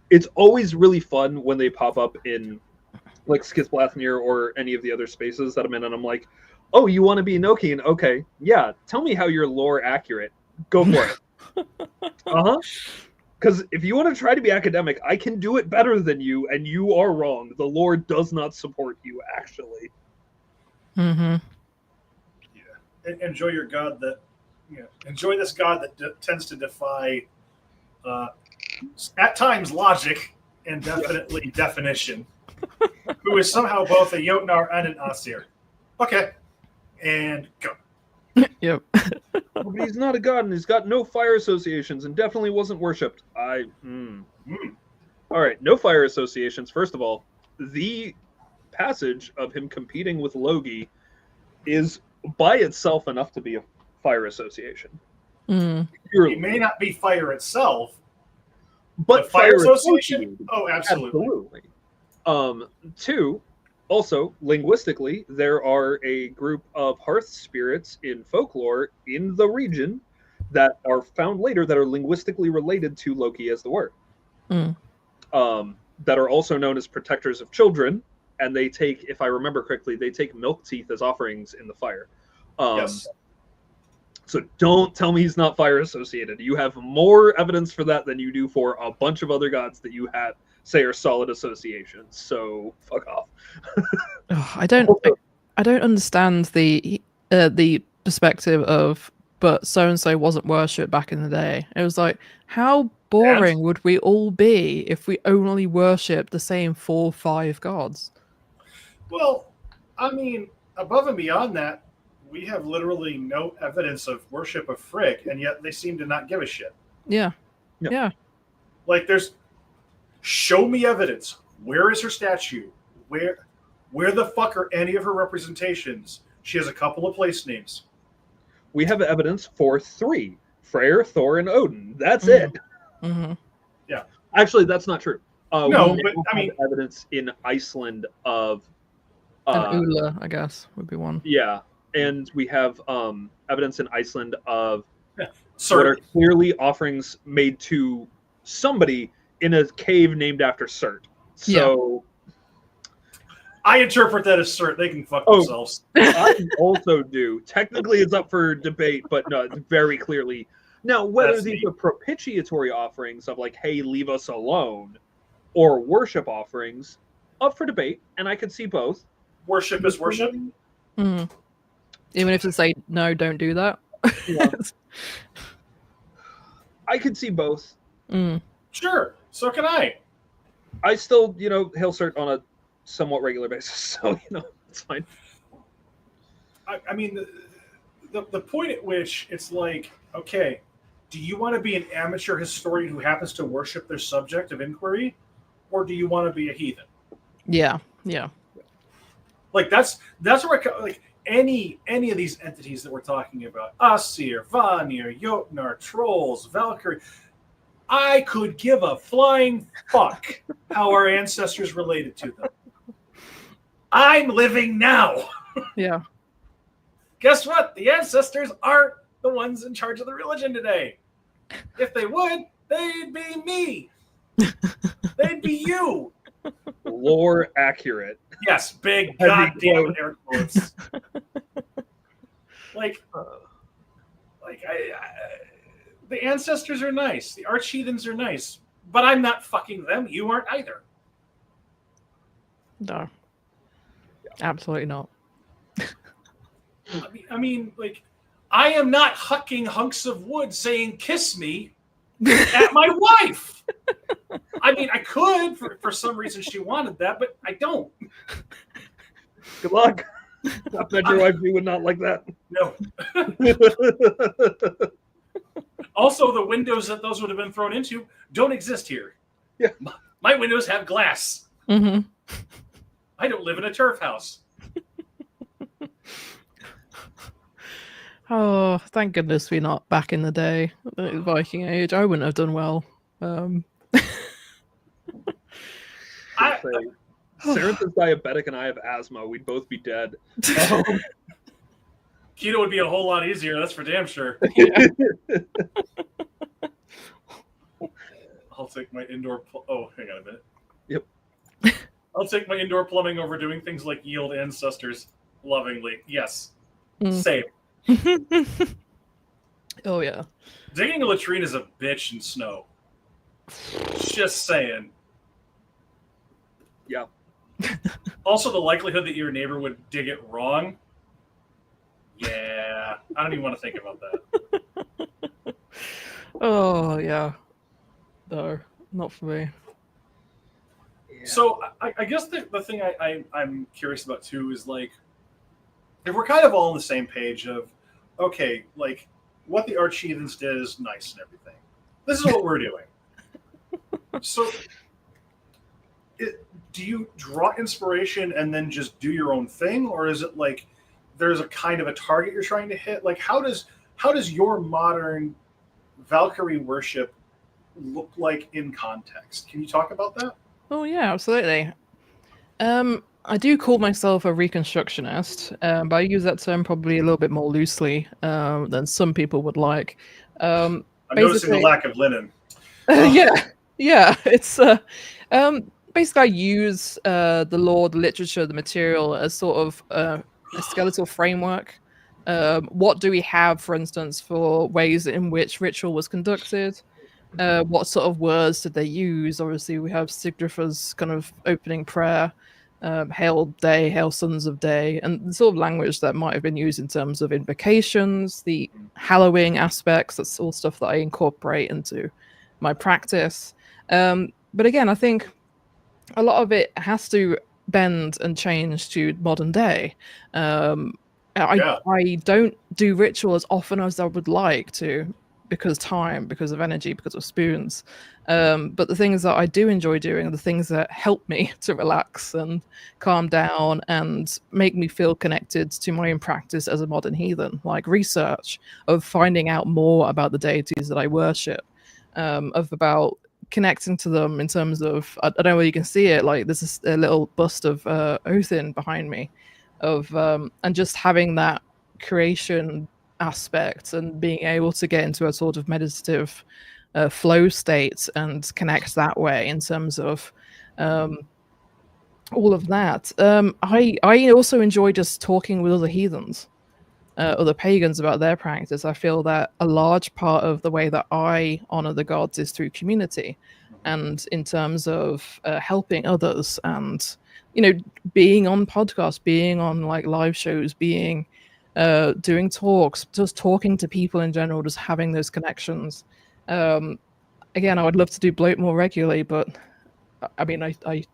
[SPEAKER 1] It's always really fun when they pop up in like Skizblathnir or any of the other spaces that I'm in, and I'm like, oh, you want to be Enochian? Okay, yeah. Tell me how you're lore accurate. Go for it. Because if you want to try to be academic, I can do it better than you, and you are wrong. The lore does not support you, actually.
[SPEAKER 3] Mm-hmm.
[SPEAKER 2] Yeah. Enjoy your god that, enjoy this god that tends to defy, at times, logic and definitely definition, who is somehow both a Jötnar and an Asir. Okay. And go.
[SPEAKER 3] Yep.
[SPEAKER 1] But he's not a god, and he's got no fire associations, and definitely wasn't worshipped. All right, no fire associations. First of all, the passage of him competing with Logi is by itself enough to be a fire association.
[SPEAKER 2] It may not be fire itself,
[SPEAKER 1] but
[SPEAKER 2] fire association. Oh, absolutely.
[SPEAKER 1] Two, also, linguistically, there are a group of hearth spirits in folklore in the region that are found later that are linguistically related to Loki as the word. That are also known as protectors of children, and they take, if I remember correctly, they take milk teeth as offerings in the fire.
[SPEAKER 2] Yes.
[SPEAKER 1] So don't tell me he's not fire associated. You have more evidence for that than you do for a bunch of other gods that you say are solid associations. So fuck off.
[SPEAKER 3] I don't understand the perspective of, but so and so wasn't worshipped back in the day. It was like, how boring would we all be if we only worshipped the same 4 or 5 gods?
[SPEAKER 2] Well, I mean, above and beyond that, we have literally no evidence of worship of Frigg, and yet they seem to not give a shit.
[SPEAKER 3] Yeah.
[SPEAKER 2] Like, show me evidence. Where is her statue? Where the fuck are any of her representations? She has a couple of place names.
[SPEAKER 1] We have evidence for 3: Freyr, Thor, and Odin. That's it.
[SPEAKER 2] Yeah.
[SPEAKER 1] Actually, that's not true.
[SPEAKER 2] No, but I mean,
[SPEAKER 1] evidence in Iceland of
[SPEAKER 3] and Ula, I guess, would be one.
[SPEAKER 1] Yeah, and we have evidence in Iceland of what are
[SPEAKER 2] Surt.
[SPEAKER 1] clearly offerings made to somebody in a cave named after Surt. So
[SPEAKER 2] I interpret that as Surt. They can fuck themselves.
[SPEAKER 1] I also do. Technically, it's up for debate, but no, it's very clearly. Now, whether these are propitiatory offerings of like, hey, leave us alone, or worship offerings, up for debate, and I could see both.
[SPEAKER 2] Worship is worship.
[SPEAKER 3] Even if they say, no, don't do that.
[SPEAKER 1] Yeah. I could see both.
[SPEAKER 2] Sure, so can I.
[SPEAKER 1] I still, hail Surt on a somewhat regular basis, so, it's fine.
[SPEAKER 2] I mean, the point at which it's like, okay, do you want to be an amateur historian who happens to worship their subject of inquiry, or do you want to be a heathen?
[SPEAKER 3] Yeah.
[SPEAKER 2] Like that's where like any of these entities that we're talking about, Asir, Vanir, Jötnar, Trolls, Valkyrie, I could give a flying fuck how our ancestors related to them. I'm living now.
[SPEAKER 3] Yeah.
[SPEAKER 2] Guess what? The ancestors aren't the ones in charge of the religion today. If they would, they'd be me. They'd be you.
[SPEAKER 1] Lore accurate.
[SPEAKER 2] Yes, big goddamn air quotes. Like the ancestors are nice. The arch-heathens are nice. But I'm not fucking them. You aren't either.
[SPEAKER 3] No. Absolutely not.
[SPEAKER 2] I mean, like, I am not hucking hunks of wood saying, kiss me at my wife. I mean, I could for some reason she wanted that, but I don't.
[SPEAKER 1] Good luck. I bet your wife would not like that.
[SPEAKER 2] No. Also, the windows that those would have been thrown into don't exist here.
[SPEAKER 1] Yeah.
[SPEAKER 2] My windows have glass.
[SPEAKER 3] Mm-hmm.
[SPEAKER 2] I don't live in a turf house.
[SPEAKER 3] Oh, thank goodness we're not back in the day, the Viking Age. I wouldn't have done well.
[SPEAKER 1] Sarenth is diabetic and I have asthma. We'd both be dead.
[SPEAKER 2] Keto would be a whole lot easier. That's for damn sure. I'll take my indoor. Oh, hang on a minute.
[SPEAKER 1] Yep.
[SPEAKER 2] I'll take my indoor plumbing over doing things like yield ancestors lovingly. Yes. Same.
[SPEAKER 3] Oh, yeah.
[SPEAKER 2] Digging a latrine is a bitch in snow. Just saying.
[SPEAKER 1] Yeah.
[SPEAKER 2] Also, the likelihood that your neighbor would dig it wrong. Yeah. I don't even want to think about that.
[SPEAKER 3] Oh, yeah. No, not for me.
[SPEAKER 1] Yeah.
[SPEAKER 2] So I guess the thing I'm curious about too is like, if we're kind of all on the same page of, okay, like what the Archheathens did is nice and everything. This is what we're doing. So do you draw inspiration and then just do your own thing, or is it like there's a kind of a target you're trying to hit? Like how does your modern Valkyrie worship look like in context? Can you talk about that?
[SPEAKER 3] Oh, yeah, absolutely. I do call myself a reconstructionist, but I use that term probably a little bit more loosely than some people would like.
[SPEAKER 2] I'm noticing the lack of linen.
[SPEAKER 3] Yeah. It's basically I use the lore, the literature, the material as sort of a skeletal framework. What do we have, for instance, for ways in which ritual was conducted? What sort of words did they use? Obviously, we have Sigdrifa's kind of opening prayer, Hail Day, Hail Sons of Day, and the sort of language that might have been used in terms of invocations, the hallowing aspects. That's all stuff that I incorporate into my practice. But again, I think a lot of it has to bend and change to modern day. I don't do ritual as often as I would like to, because time, because of energy, because of spoons. But the things that I do enjoy doing are the things that help me to relax and calm down and make me feel connected to my own practice as a modern heathen, like research, of finding out more about the deities that I worship, of about connecting to them in terms of, I don't know whether you can see it, like there's a little bust of Jötunn behind me, of and just having that creation aspect and being able to get into a sort of meditative flow state and connect that way in terms of all of that. I also enjoy just talking with other heathens, other pagans, about their practice. I feel that a large part of the way that I honor the gods is through community, and in terms of helping others, and being on podcasts, being on like live shows, being doing talks, just talking to people in general, just having those connections. Again, I would love to do bloat more regularly, but I mean, I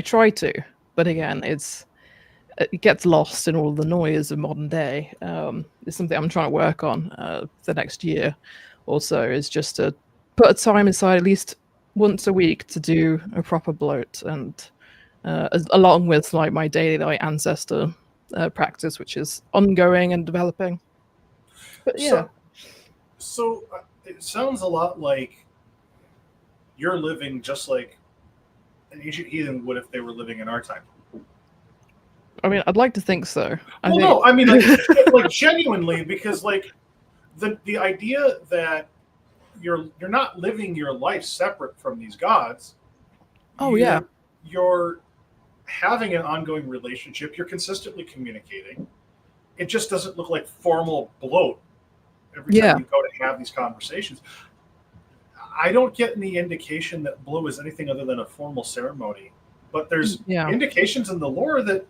[SPEAKER 3] try to, but again, it gets lost in all the noise of modern day. It's something I'm trying to work on the next year or so, is just to put a time aside at least once a week to do a proper bloat, and along with like my daily like ancestor practice, which is ongoing and developing. But yeah.
[SPEAKER 2] So it sounds a lot like you're living just like an ancient heathen would if they were living in our time.
[SPEAKER 3] I mean, I'd like to think so.
[SPEAKER 2] No, I mean, like genuinely, because like the idea that you're not living your life separate from these gods.
[SPEAKER 3] Oh, yeah.
[SPEAKER 2] You're having an ongoing relationship. You're consistently communicating. It just doesn't look like formal bloat every time you go to have these conversations. I don't get any indication that blow is anything other than a formal ceremony, but there's indications in the lore that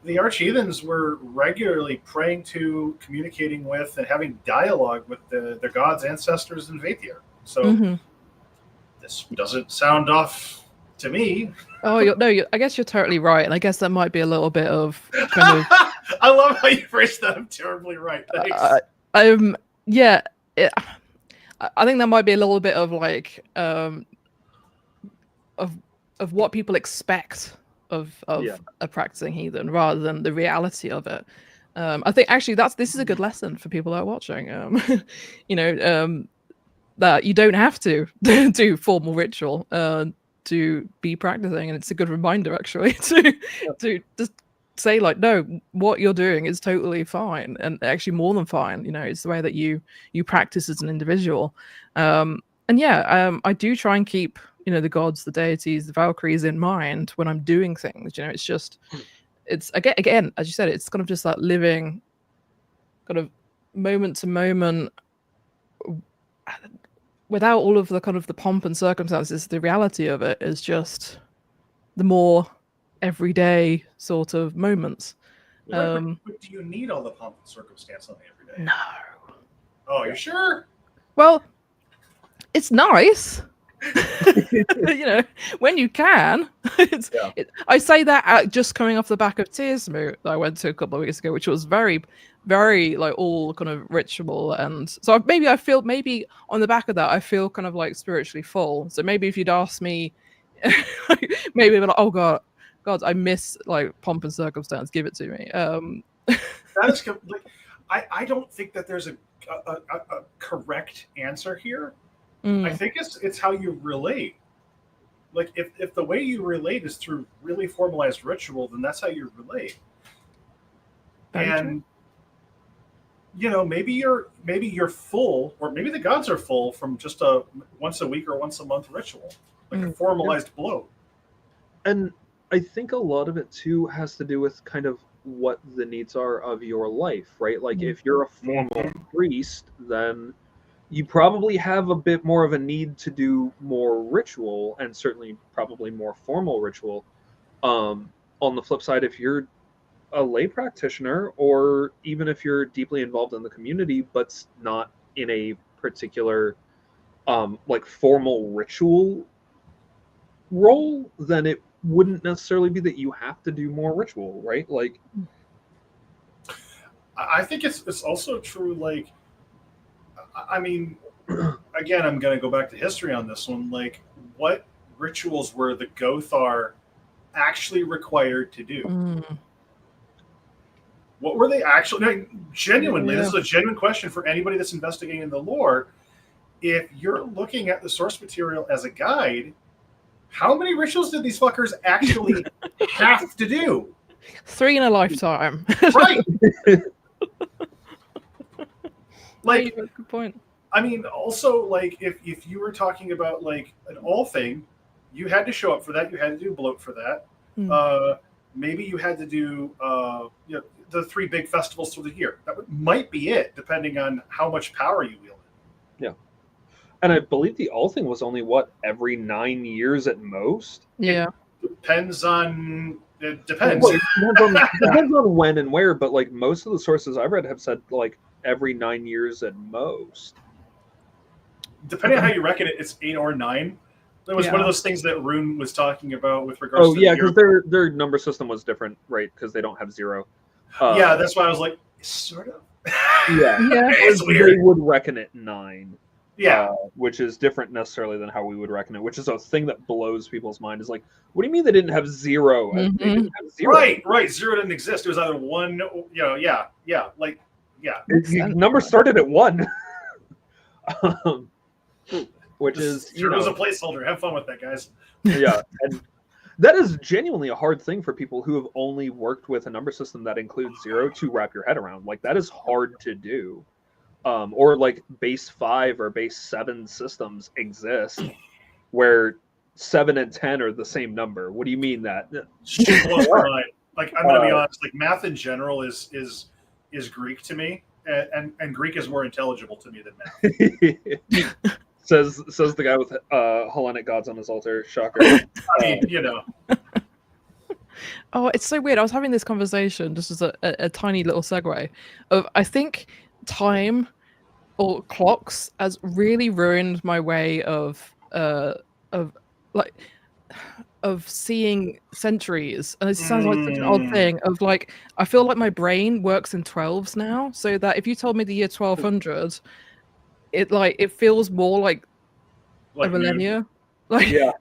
[SPEAKER 2] the Archheathens were regularly praying to, communicating with, and having dialogue with the gods, ancestors, and Vaethir. So this doesn't sound off to me.
[SPEAKER 3] Oh, I guess you're totally right, and I guess that might be a little bit of kind of.
[SPEAKER 2] I love how you phrased that. I'm terribly right. Thanks.
[SPEAKER 3] I think that might be a little bit of like of what people expect of a practicing heathen rather than the reality of it. I think actually this is a good lesson for people that are watching. That you don't have to do formal ritual to be practicing, and it's a good reminder actually to just say like, no, what you're doing is totally fine, and actually more than fine. It's the way that you practice as an individual. I do try and keep the gods, the deities, the Valkyries in mind when I'm doing things. It's just, it's again, as you said, it's kind of just that living kind of moment to moment without all of the kind of the pomp and circumstances. The reality of it is just the more everyday sort of moments.
[SPEAKER 2] But do you need all the pomp and circumstance on the everyday?
[SPEAKER 3] No.
[SPEAKER 2] Oh, you sure?
[SPEAKER 3] Well, it's nice. When you can. I say that just coming off the back of Tears Moot that I went to a couple of weeks ago, which was very, very like all kind of ritual, and so maybe on the back of that I feel kind of like spiritually full. So maybe if you'd asked me, maybe I'd be like, oh god, I miss like pomp and circumstance. Give it to me.
[SPEAKER 2] That is like, I don't think that there's a correct answer here. I think it's how you relate. Like if the way you relate is through really formalized ritual, then that's how you relate. And maybe you're full, or maybe the gods are full from just a once a week or once a month ritual, like a formalized bloat.
[SPEAKER 1] And I think a lot of it too has to do with kind of what the needs are of your life, right? Like if you're a formal priest, then you probably have a bit more of a need to do more ritual, and certainly probably more formal ritual. On the flip side, if you're a lay practitioner, or even if you're deeply involved in the community but not in a particular like formal ritual role, then it wouldn't necessarily be that you have to do more ritual, right? Like,
[SPEAKER 2] I think it's also true. Like, I mean, again, I'm going to go back to history on this one. Like, what rituals were the Gothar actually required to do? What were they actually? Genuinely, this is a genuine question for anybody that's investigating the lore. If you're looking at the source material as a guide, how many rituals did these fuckers actually have to do?
[SPEAKER 3] 3 in a lifetime.
[SPEAKER 2] Right. Like,
[SPEAKER 3] good point.
[SPEAKER 2] I mean, also, like, if you were talking about like an all thing, you had to show up for that. You had to do bloat for that. Maybe you had to do the 3 big festivals through the year. That might be it, depending on how much power you wielded.
[SPEAKER 1] Yeah. And I believe the all thing was only every 9 years at most.
[SPEAKER 3] Yeah.
[SPEAKER 2] It depends.
[SPEAKER 1] Well, it depends on when and where, but like most of the sources I've read have said like every 9 years at most.
[SPEAKER 2] Depending on how you reckon it, it's 8 or 9. That was one of those things that Rune was talking about with regards to
[SPEAKER 1] because their number system was different, right? Because they don't have 0.
[SPEAKER 2] Yeah, that's why I was like, sort of.
[SPEAKER 1] Yeah.
[SPEAKER 2] It's weird.
[SPEAKER 1] They would reckon it 9.
[SPEAKER 2] Yeah.
[SPEAKER 1] Which is different necessarily than how we would reckon it, which is a thing that blows people's mind. Is like, what do you mean they didn't have 0? They didn't have 0.
[SPEAKER 2] Right. 0 didn't exist. It was either 1,
[SPEAKER 1] The number started at 1. Which is,
[SPEAKER 2] it was a placeholder. Have fun with that, guys.
[SPEAKER 1] Yeah. And that is genuinely a hard thing for people who have only worked with a number system that includes 0 to wrap your head around. Like, that is hard to do. Or like base 5 or base 7 systems exist where 7 and 10 are the same number. What do you mean that?
[SPEAKER 2] Like, I'm gonna be honest. Like, math in general is Greek to me, and Greek is more intelligible to me than math.
[SPEAKER 1] says the guy with Hellenic gods on his altar. Shocker.
[SPEAKER 2] I mean,
[SPEAKER 3] Oh, it's so weird. I was having this conversation just as a tiny little segue of, I think time or clocks has really ruined my way of seeing centuries. And it sounds like such an odd thing of like, I feel like my brain works in 12s now, so that if you told me the year 1200, it feels more like a millennia. Like,
[SPEAKER 1] yeah.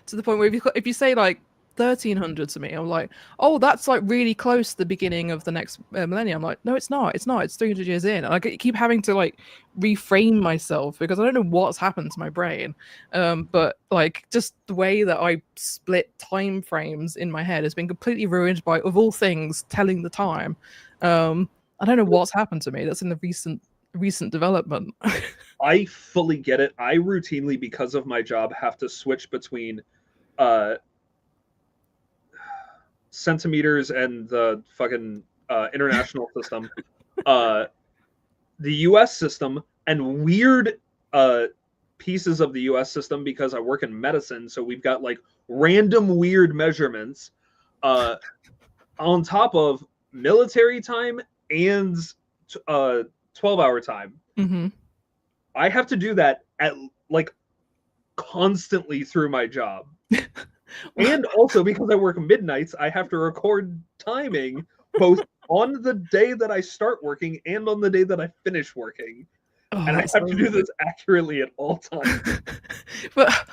[SPEAKER 3] To the point where if you say like 1300 to me, I'm like, oh, that's like really close to the beginning of the next millennium. I'm like, no, it's not. It's 300 years in. And I keep having to like reframe myself because I don't know what's happened to my brain. But like just the way that I split time frames in my head has been completely ruined by, of all things, telling the time. I don't know what's happened to me. That's in the recent development.
[SPEAKER 1] I fully get it. I routinely, because of my job, have to switch between centimeters and the fucking international system, the U.S. system, and weird pieces of the U.S. system because I work in medicine. So we've got like random weird measurements on top of military time and 12-hour time.
[SPEAKER 3] Mm-hmm.
[SPEAKER 1] I have to do that at like constantly through my job. And also because I work midnights, I have to record timing both on the day that I start working and on the day that I finish working.
[SPEAKER 3] Oh,
[SPEAKER 1] And I have to do this accurately at all times.
[SPEAKER 3] But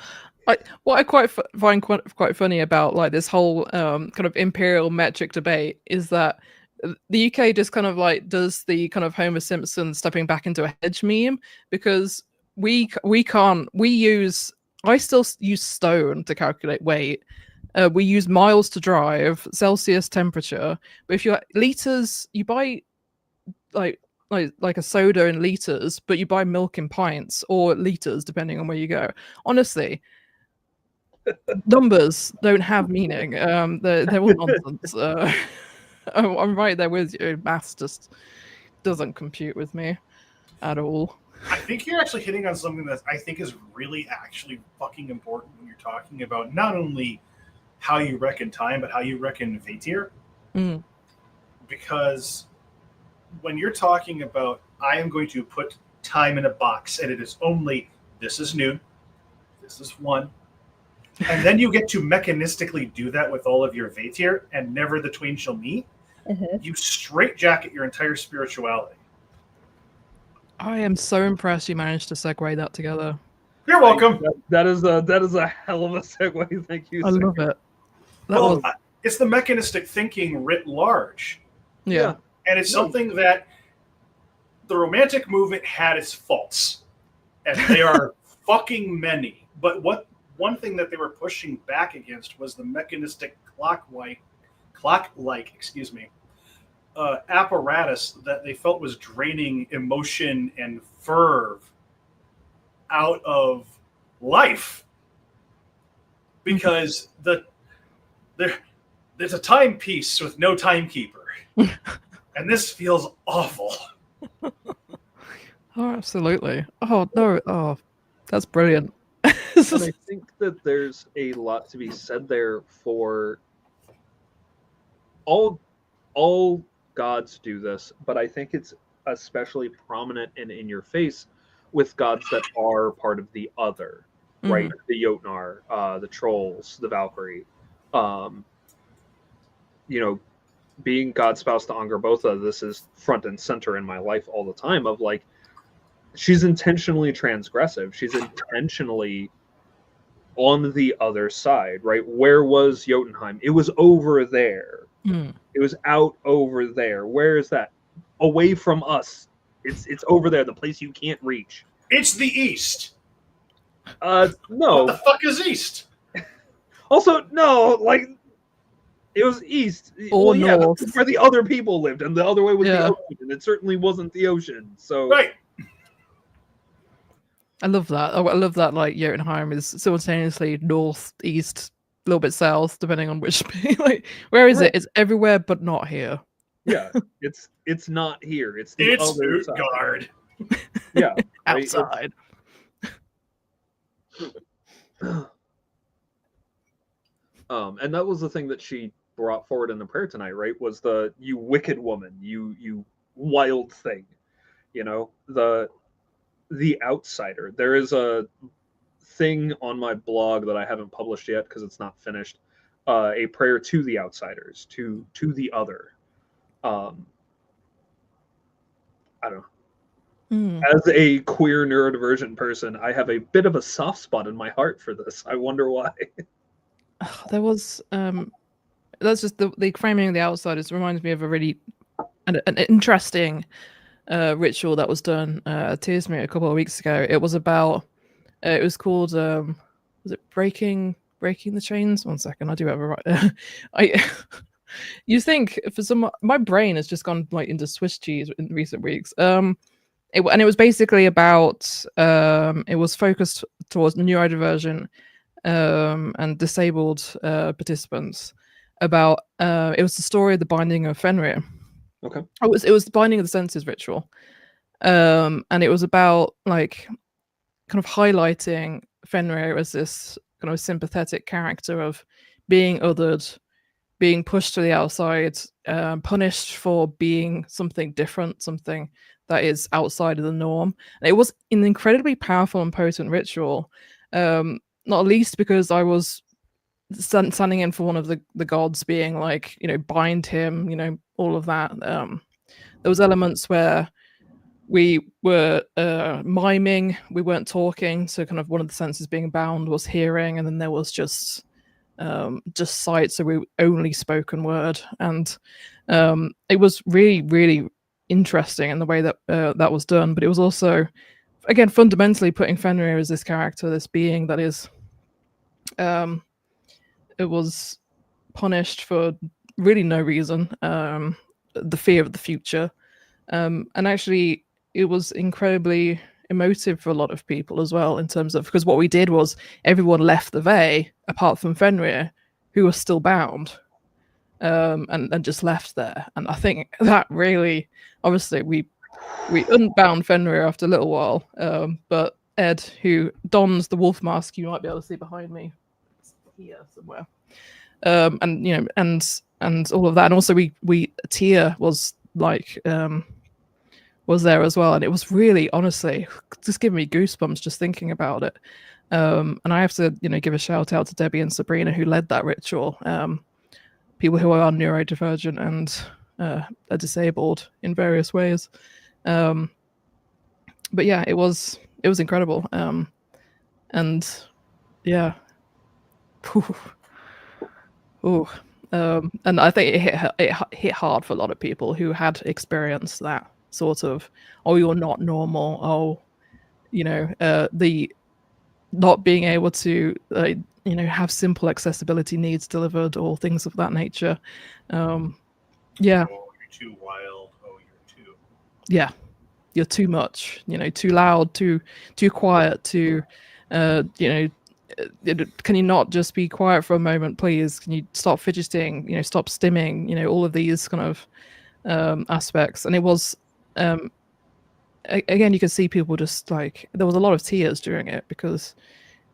[SPEAKER 3] what I find quite funny about like this whole kind of imperial metric debate is that the UK just kind of like does the kind of Homer Simpson stepping back into a hedge meme, because I still use stone to calculate weight. We use miles to drive, Celsius temperature. But if you're liters, you buy like a soda in liters, but you buy milk in pints or liters depending on where you go. Honestly, numbers don't have meaning. They're all nonsense. I'm right there with you. Maths just doesn't compute with me at all.
[SPEAKER 2] I think you're actually hitting on something that I think is really actually fucking important when you're talking about not only how you reckon time, but how you reckon Vatir.
[SPEAKER 3] Mm.
[SPEAKER 2] Because when you're talking about, I am going to put time in a box and it is only, this is noon, this is 1. And then you get to mechanistically do that with all of your Vatir and never the twain shall meet. Mm-hmm. You straitjacket your entire spirituality.
[SPEAKER 3] I am so impressed you managed to segue that together.
[SPEAKER 2] You're welcome.
[SPEAKER 1] That is a hell of a segue. Thank you.
[SPEAKER 3] I love it.
[SPEAKER 2] It's the mechanistic thinking writ large.
[SPEAKER 3] Yeah.
[SPEAKER 2] And it's something that the Romantic movement had its faults. And they are fucking many. But one thing that they were pushing back against was the mechanistic clock-like apparatus that they felt was draining emotion and verve out of life, because there's a timepiece with no timekeeper, and this feels awful.
[SPEAKER 3] Oh, absolutely. Oh no. Oh, that's brilliant.
[SPEAKER 1] And I think that there's a lot to be said there for all gods do this, but I think it's especially prominent and in your face with gods that are part of the other, right? The Jötnar, the trolls, the Valkyrie. Being god spouse to Angrboda, this is front and center in my life all the time of like, she's intentionally transgressive. She's intentionally on the other side, right? Where was Jotunheim? It was over there. It was out over there. Where is that? Away from us. It's over there, the place you can't reach.
[SPEAKER 2] It's the east.
[SPEAKER 1] No.
[SPEAKER 2] What the fuck is east?
[SPEAKER 1] Also, no, like it was east.
[SPEAKER 3] Or north.
[SPEAKER 1] That's where the other people lived, and the other way was the ocean, and it certainly wasn't the ocean. So
[SPEAKER 2] right.
[SPEAKER 3] I love that. I love that. Like Jötunheim is simultaneously north, east, a little bit south, depending on which. Like, where is it? It's everywhere, but not here.
[SPEAKER 1] Yeah, it's not here. It's the other
[SPEAKER 2] side.
[SPEAKER 1] Yeah,
[SPEAKER 3] outside.
[SPEAKER 1] And that was the thing that she brought forward in the prayer tonight, right? Was the you wicked woman, you wild thing, the outsider. There is a thing on my blog that I haven't published yet because it's not finished. A prayer to the outsiders, to the other. I don't know. As a queer neurodivergent person, I have a bit of a soft spot in my heart for this. I wonder why.
[SPEAKER 3] There was that's just the framing of the outsiders reminds me of a really an interesting ritual that was done at Tearsmeet a couple of weeks ago. It was about it was called was it breaking the chains? 1 second, I do have a right. You think for some, my brain has just gone like into Swiss cheese in recent weeks. And it was basically about it was focused towards neurodivergent and disabled participants. About it was the story of the binding of Fenrir.
[SPEAKER 1] Okay.
[SPEAKER 3] It was the binding of the senses ritual, and it was about like kind of highlighting Fenrir as this kind of sympathetic character of being othered, being pushed to the outside, punished for being something different, something that is outside of the norm. And it was an incredibly powerful and potent ritual, not least because I was standing in for one of the gods, being like, bind him, all of that. There was elements where we were miming, we weren't talking, so kind of one of the senses being bound was hearing, and then there was just sight, so we only spoken word. And it was really, really interesting in the way that that was done. But it was also, again, fundamentally putting Fenrir as this character, this being that is it was punished for really no reason, the fear of the future, and actually it was incredibly emotive for a lot of people as well, in terms of, because what we did was everyone left the Vey apart from Fenrir, who was still bound, and just left there. And I think that really, obviously, we unbound Fenrir after a little while, but Ed, who dons the wolf mask, you might be able to see behind me, it's here somewhere, and all of that, and also we Tia was like was there as well, and it was really, honestly, just giving me goosebumps just thinking about it. And I have to give a shout out to Debbie and Sabrina, who led that ritual, people who are neurodivergent and are disabled in various ways. But yeah, it was incredible, and yeah. Ooh. And I think it hit hard for a lot of people who had experienced that sort of, oh, you're not normal, oh, the not being able to have simple accessibility needs delivered, or things of that nature. Yeah.
[SPEAKER 2] Oh, you're too wild. Oh, you're too.
[SPEAKER 3] Yeah, you're too much. Too loud, too quiet, too. Can you not just be quiet for a moment, please? Can you stop fidgeting? Stop stimming? All of these kind of aspects. And it was, again, you could see people just like, there was a lot of tears during it, because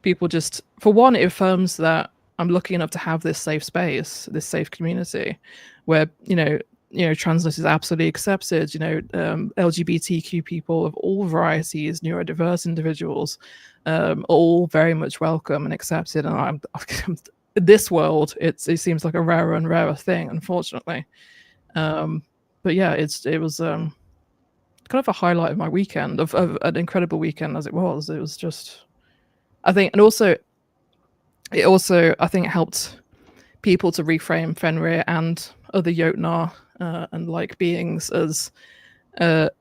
[SPEAKER 3] people just, for one, it affirms that I'm lucky enough to have this safe space, this safe community, where transness is absolutely accepted. LGBTQ people of all varieties, neurodiverse individuals, all very much welcome and accepted. And I'm this world, it seems like a rarer and rarer thing, unfortunately. But yeah, it was kind of a highlight of my weekend, of an incredible weekend as it was. It was just, I think, and also it also, I think, helped people to reframe Fenrir and other Jötnar and like beings as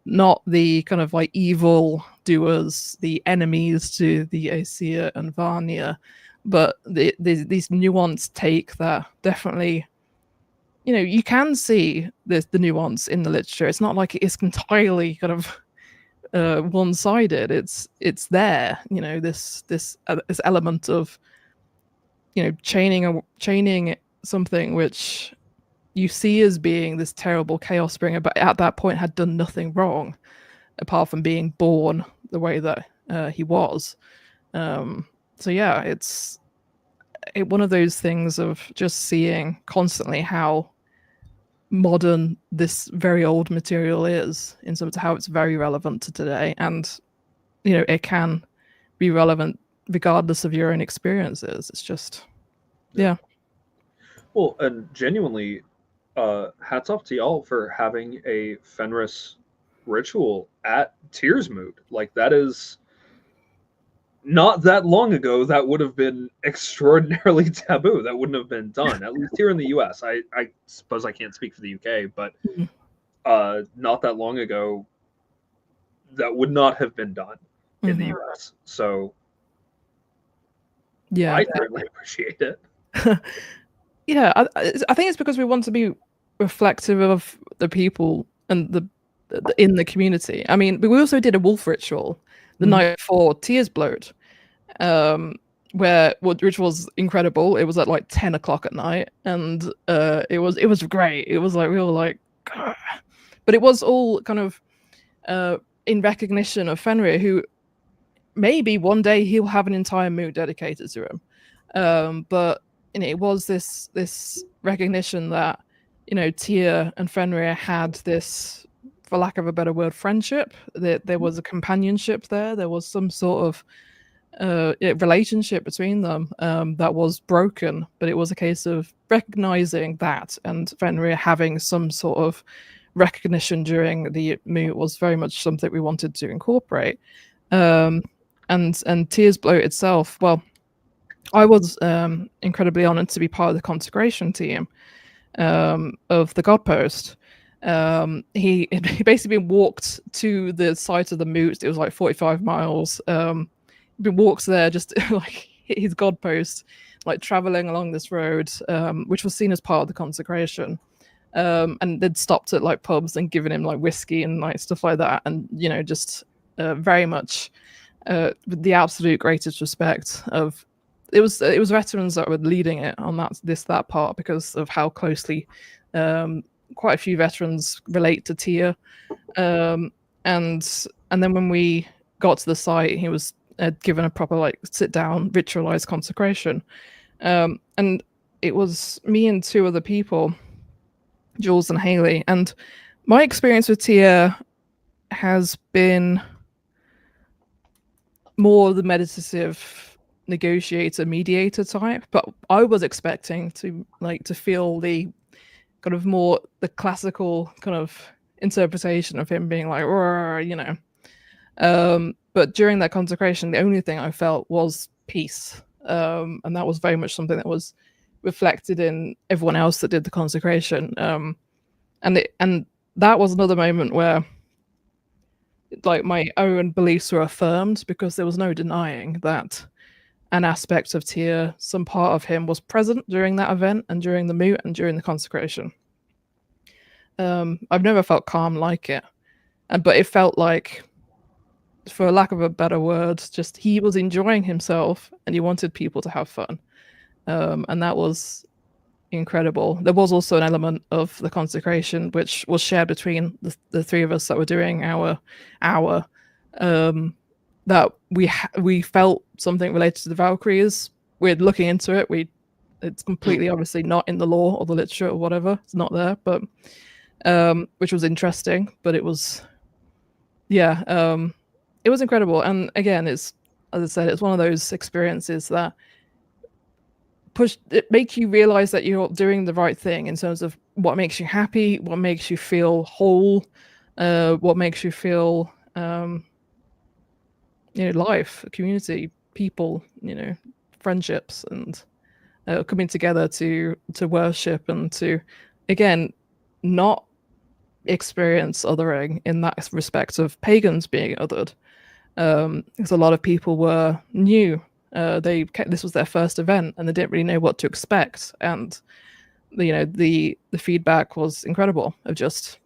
[SPEAKER 3] not the kind of like evil doers, the enemies to the Aesir and Varnir, but these nuanced take that definitely, you can see the nuance in the literature. It's not like it's entirely kind of one-sided. It's there, this element of chaining something which you see as being this terrible chaos bringer, but at that point had done nothing wrong apart from being born the way that he was. So yeah, it's one of those things of just seeing constantly how modern this very old material is, in terms of how it's very relevant to today, and it can be relevant regardless of your own experiences. It's just, yeah.
[SPEAKER 1] Well, and genuinely, hats off to y'all for having a Fenris ritual at Tearsmoot. Like, that is not that long ago. That would have been extraordinarily taboo. That wouldn't have been done, at least here in the US. I suppose I can't speak for the UK, but not that long ago, that would not have been done in the US. So
[SPEAKER 3] yeah,
[SPEAKER 1] I certainly appreciate it.
[SPEAKER 3] Yeah, I think it's because we want to be reflective of the people and in the community. I mean, but we also did a wolf ritual the night before Tears Bloat, which was incredible. It was at like 10 o'clock at night, and it was great. It was like we were like, "Gah." But it was all kind of in recognition of Fenrir, who maybe one day he'll have an entire moot dedicated to him. But it was this recognition that Tyr and Fenrir had this, for lack of a better word, friendship. There was a companionship there. There was some sort of relationship between them that was broken, but it was a case of recognizing that, and Fenrir having some sort of recognition during the moot was very much something we wanted to incorporate. And Tears Bloat itself, well, I was incredibly honored to be part of the consecration team of the God Post. He basically walked to the site of the moot. It was like 45 miles. Been walked there just like his God Post, like traveling along this road, which was seen as part of the consecration. And they'd stopped at like pubs and given him like whiskey and like stuff like that, and just very much with the absolute greatest respect of it was veterans that were leading it on that part, because of how closely quite a few veterans relate to Tyr. And then when we got to the site, he was given a proper like sit down ritualized consecration, and it was me and two other people, Jules and Haley. And my experience with Tyr has been more the meditative negotiator mediator type, but I was expecting to feel the kind of more the classical kind of interpretation of him being like, but during that consecration, the only thing I felt was peace, and that was very much something that was reflected in everyone else that did the consecration, and that was another moment where like my own beliefs were affirmed, because there was no denying that an aspect of Tyr, some part of him, was present during that event and during the moot and during the consecration. I've never felt calm like it, but it felt like, for lack of a better word, just he was enjoying himself and he wanted people to have fun, and that was incredible. There was also an element of the consecration which was shared between the three of us that were doing our that we felt something related to the Valkyries. We're looking into it. It's completely obviously not in the lore or the literature or whatever. It's not there, but which was interesting. But it was, it was incredible. And again, it's, as I said, it's one of those experiences that make you realize that you're doing the right thing in terms of what makes you happy, what makes you feel whole, what makes you feel life, community, people, friendships, and coming together to worship and to, again, not experience othering in that respect of pagans being othered, because a lot of people were new. This was their first event and they didn't really know what to expect, and the feedback was incredible. Of just,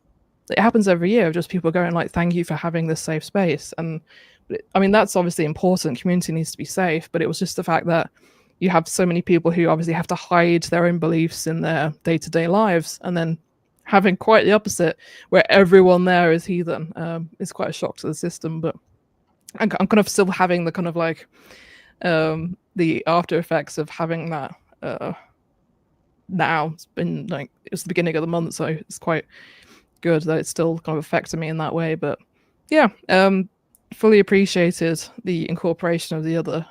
[SPEAKER 3] it happens every year, of just people going like, thank you for having this safe space. And I mean, that's obviously important, community needs to be safe, but it was just the fact that you have so many people who obviously have to hide their own beliefs in their day-to-day lives, and then having quite the opposite where everyone there is heathen. It's quite a shock to the system, but I'm kind of still having the kind of like the after effects of having that now. It's been like, it's the beginning of the month, so it's quite good that it's still kind of affecting me in that way. But yeah, fully appreciated the incorporation of the other.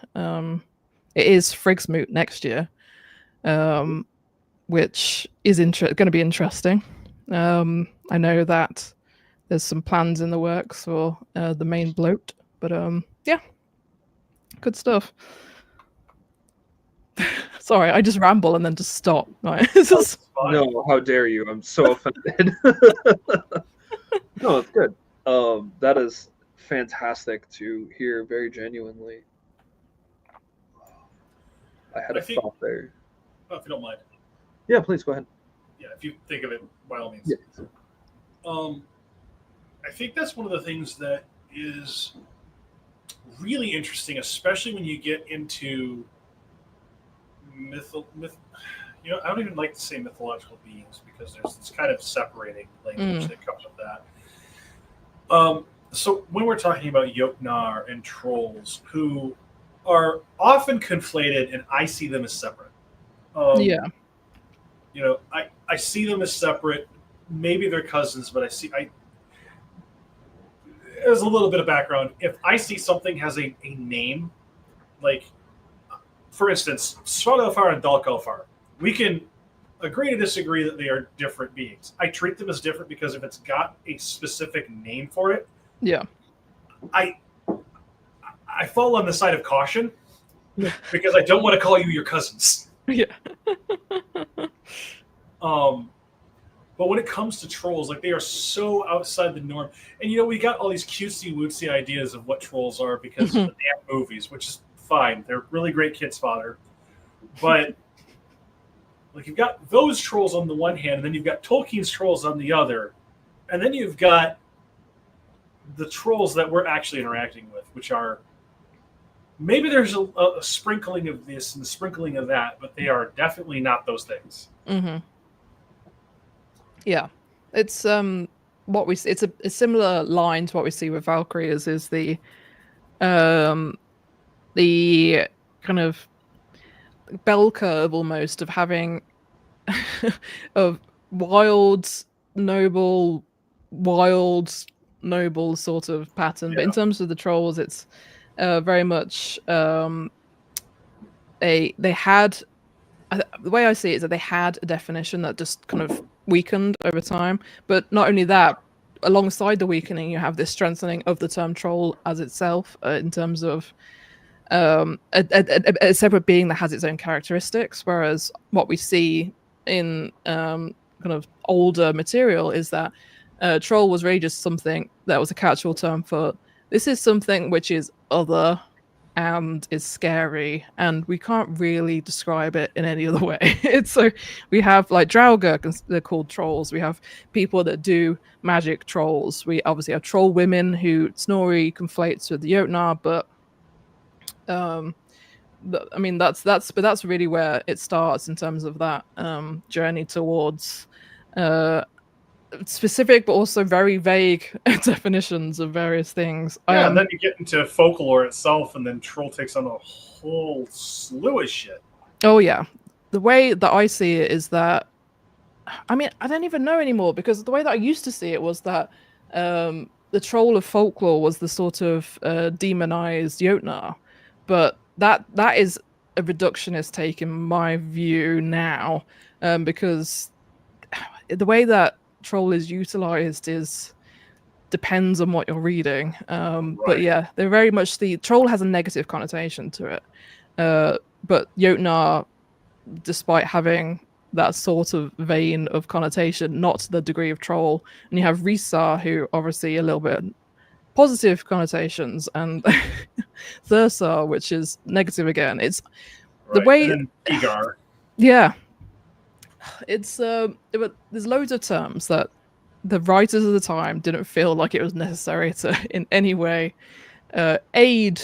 [SPEAKER 3] It is Frigg's Moot next year, which is going to be interesting. I know that there's some plans in the works for the main bloat, but yeah, good stuff. Sorry, I just ramble and then just stop. Right?
[SPEAKER 1] No, how dare you? I'm so offended. No, it's good. That is fantastic to hear, very genuinely. I had a thought there.
[SPEAKER 2] Oh, if you don't mind.
[SPEAKER 1] Yeah, please go ahead.
[SPEAKER 2] Yeah, if you think of it, by all means.
[SPEAKER 1] Yeah.
[SPEAKER 2] I think that's one of the things that is really interesting, especially when you get into I don't even like to say mythological beings because there's this kind of separating language that comes with that. So when we're talking about Jötnar and trolls, who are often conflated, and I see them as separate.
[SPEAKER 3] Yeah.
[SPEAKER 2] I see them as separate. Maybe they're cousins, but there's a little bit of background. If I see something has a name, like, for instance, Svartalfar and Dalkalfar, we can agree to disagree that they are different beings. I treat them as different because if it's got a specific name for it,
[SPEAKER 3] yeah,
[SPEAKER 2] I fall on the side of caution because I don't want to call you your cousins.
[SPEAKER 3] Yeah.
[SPEAKER 2] But when it comes to trolls, like, they are so outside the norm. And, we got all these cutesy-wootsy ideas of what trolls are because of the damn movies, which is fine. They're really great kids' fodder. But, like, you've got those trolls on the one hand, and then you've got Tolkien's trolls on the other. And then you've got the trolls that we're actually interacting with, which are, maybe there's a sprinkling of this and a sprinkling of that, but they are definitely not those things.
[SPEAKER 3] Mm-hmm. Yeah, it's what we see. It's a similar line to what we see with Valkyries. Is the kind of bell curve almost of having of wild, noble sort of pattern. But in terms of the trolls, it's very much they had. The way I see it is that they had a definition that just kind of weakened over time. But not only that, alongside the weakening, you have this strengthening of the term troll as itself in terms of a separate being that has its own characteristics. Whereas what we see in kind of older material is that troll was really just something that was a catch-all term for this is something which is other and is scary, and we can't really describe it in any other way. It's so we have like Draugr, they're called trolls. We have people that do magic trolls. We obviously have troll women who Snorri conflates with the Jötnar, but I mean that's really where it starts in terms of that journey towards specific but also very vague definitions of various things.
[SPEAKER 2] Yeah, and then you get into folklore itself, and then troll takes on a whole slew of shit.
[SPEAKER 3] Oh yeah, the way that I see it is that, I mean, I don't even know anymore, because the way that I used to see it was that the troll of folklore was the sort of demonized Jötnar, but that is a reductionist take in my view now, because the way that troll is utilized depends on what you're reading. Right. But yeah, they're very much the troll has a negative connotation to it. But Jötnar, despite having that sort of vein of connotation, not to the degree of troll. And you have Risa, who obviously a little bit positive connotations, and Thursa, which is negative again. It's the way.
[SPEAKER 2] And then Igar.
[SPEAKER 3] Yeah. It's there's loads of terms that the writers of the time didn't feel like it was necessary to in any way aid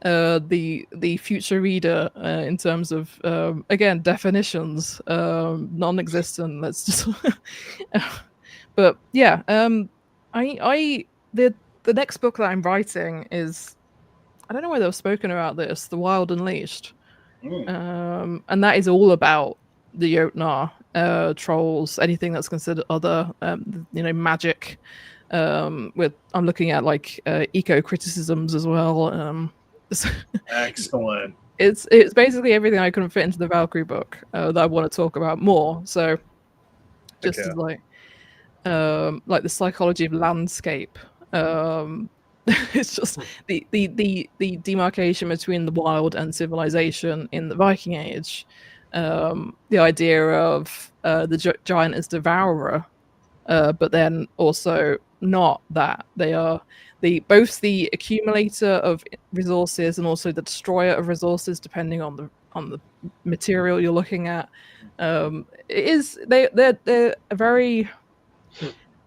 [SPEAKER 3] the future reader in terms of again definitions, non-existent. Let's just but yeah, the next book that I'm writing is, I don't know whether I've spoken about this, The Wild Unleashed. And that is all about the Jötnar, trolls, anything that's considered other, magic. I'm looking at like eco-criticisms as well.
[SPEAKER 2] Excellent.
[SPEAKER 3] It's basically everything I couldn't fit into the Valkyrie book that I want to talk about more. So just as like the psychology of landscape. It's just the demarcation between the wild and civilization in the Viking Age. The idea of the giant as devourer, but then also not that. They are both the accumulator of resources and also the destroyer of resources, depending on the material you're looking at. They're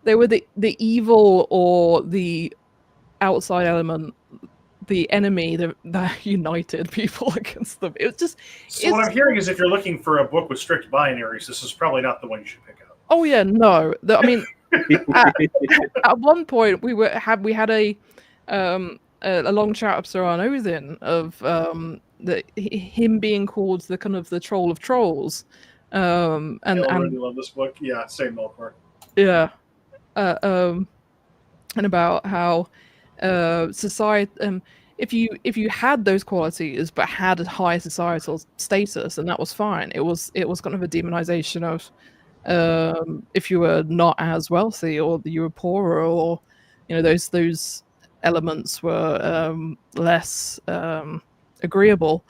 [SPEAKER 3] they were the evil or the outside element, the enemy that united people against them. It was just.
[SPEAKER 2] So what I'm hearing is, if you're looking for a book with strict binaries, this is probably not the one you should pick up.
[SPEAKER 3] Oh yeah, no. I mean, at one point we had a long chat of Saran Odin of him being called the kind of the troll of trolls, and
[SPEAKER 2] I really love this book. Yeah, same Melkor.
[SPEAKER 3] Yeah, and about how society, if you had those qualities but had a high societal status, and that was fine. It was kind of a demonization of if you were not as wealthy or you were poorer, or those elements were less agreeable.